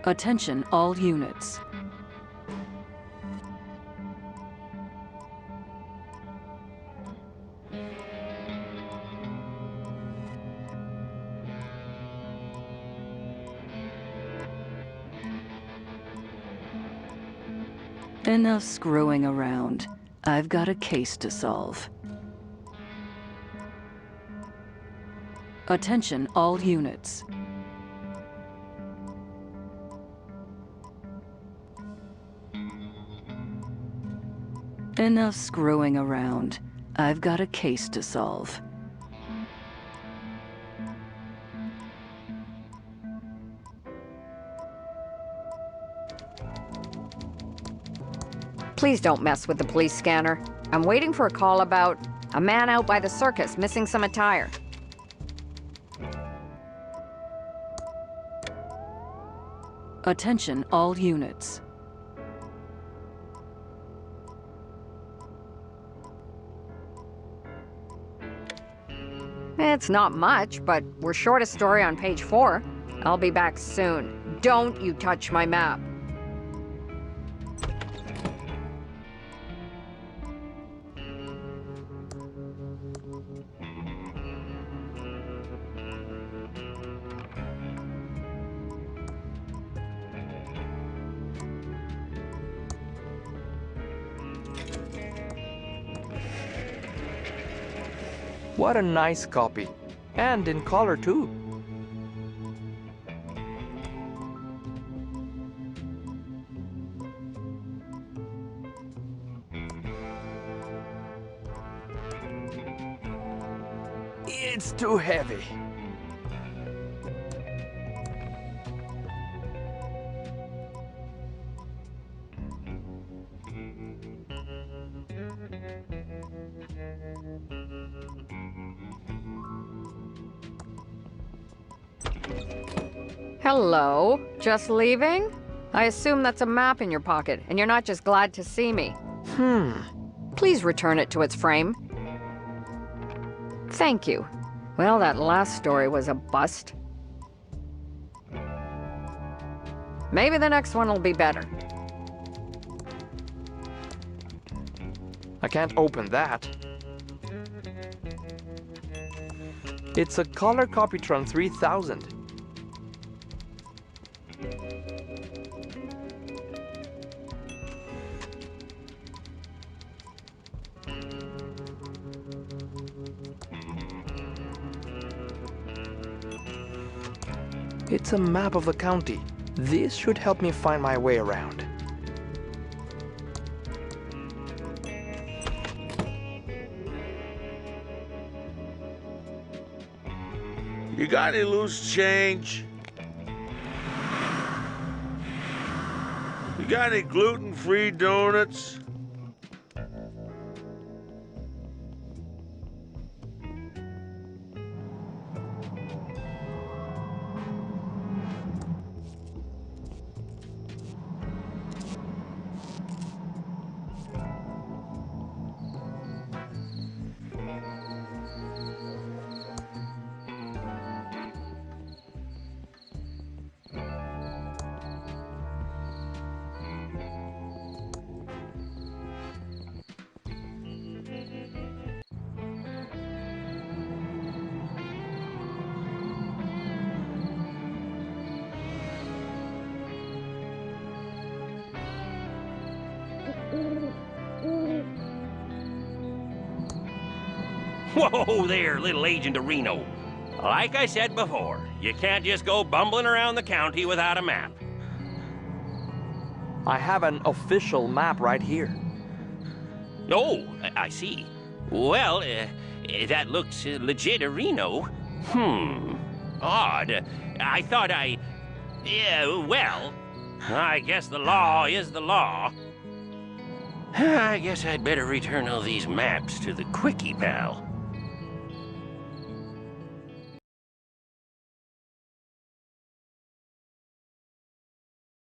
Attention, all units. Enough screwing around. I've got a case to solve. Attention, all units. Enough screwing around. I've got a case to solve. Please don't mess with the police scanner. I'm waiting for a call about a man out by the circus missing some attire. Attention all units. It's not much, but we're short a story on page 4. I'll be back soon. Don't you touch my map. What a nice copy. And in color too. It's too heavy. Hello, just leaving? I assume that's a map in your pocket, and you're not just glad to see me. Please return it to its frame. Thank you. Well, that last story was a bust. Maybe the next one will be better. I can't open that. It's a color Copytron 3000. It's a map of the county. This should help me find my way around. You got any loose change? You got any gluten-free donuts? Whoa there, little Agent of Reno. Like I said before, you can't just go bumbling around the county without a map. I have an official map right here. Oh, I see. Well, that looks legit, Reno. Odd. I thought yeah, well, I guess the law is the law. I guess I'd better return all these maps to the Quickie Pal.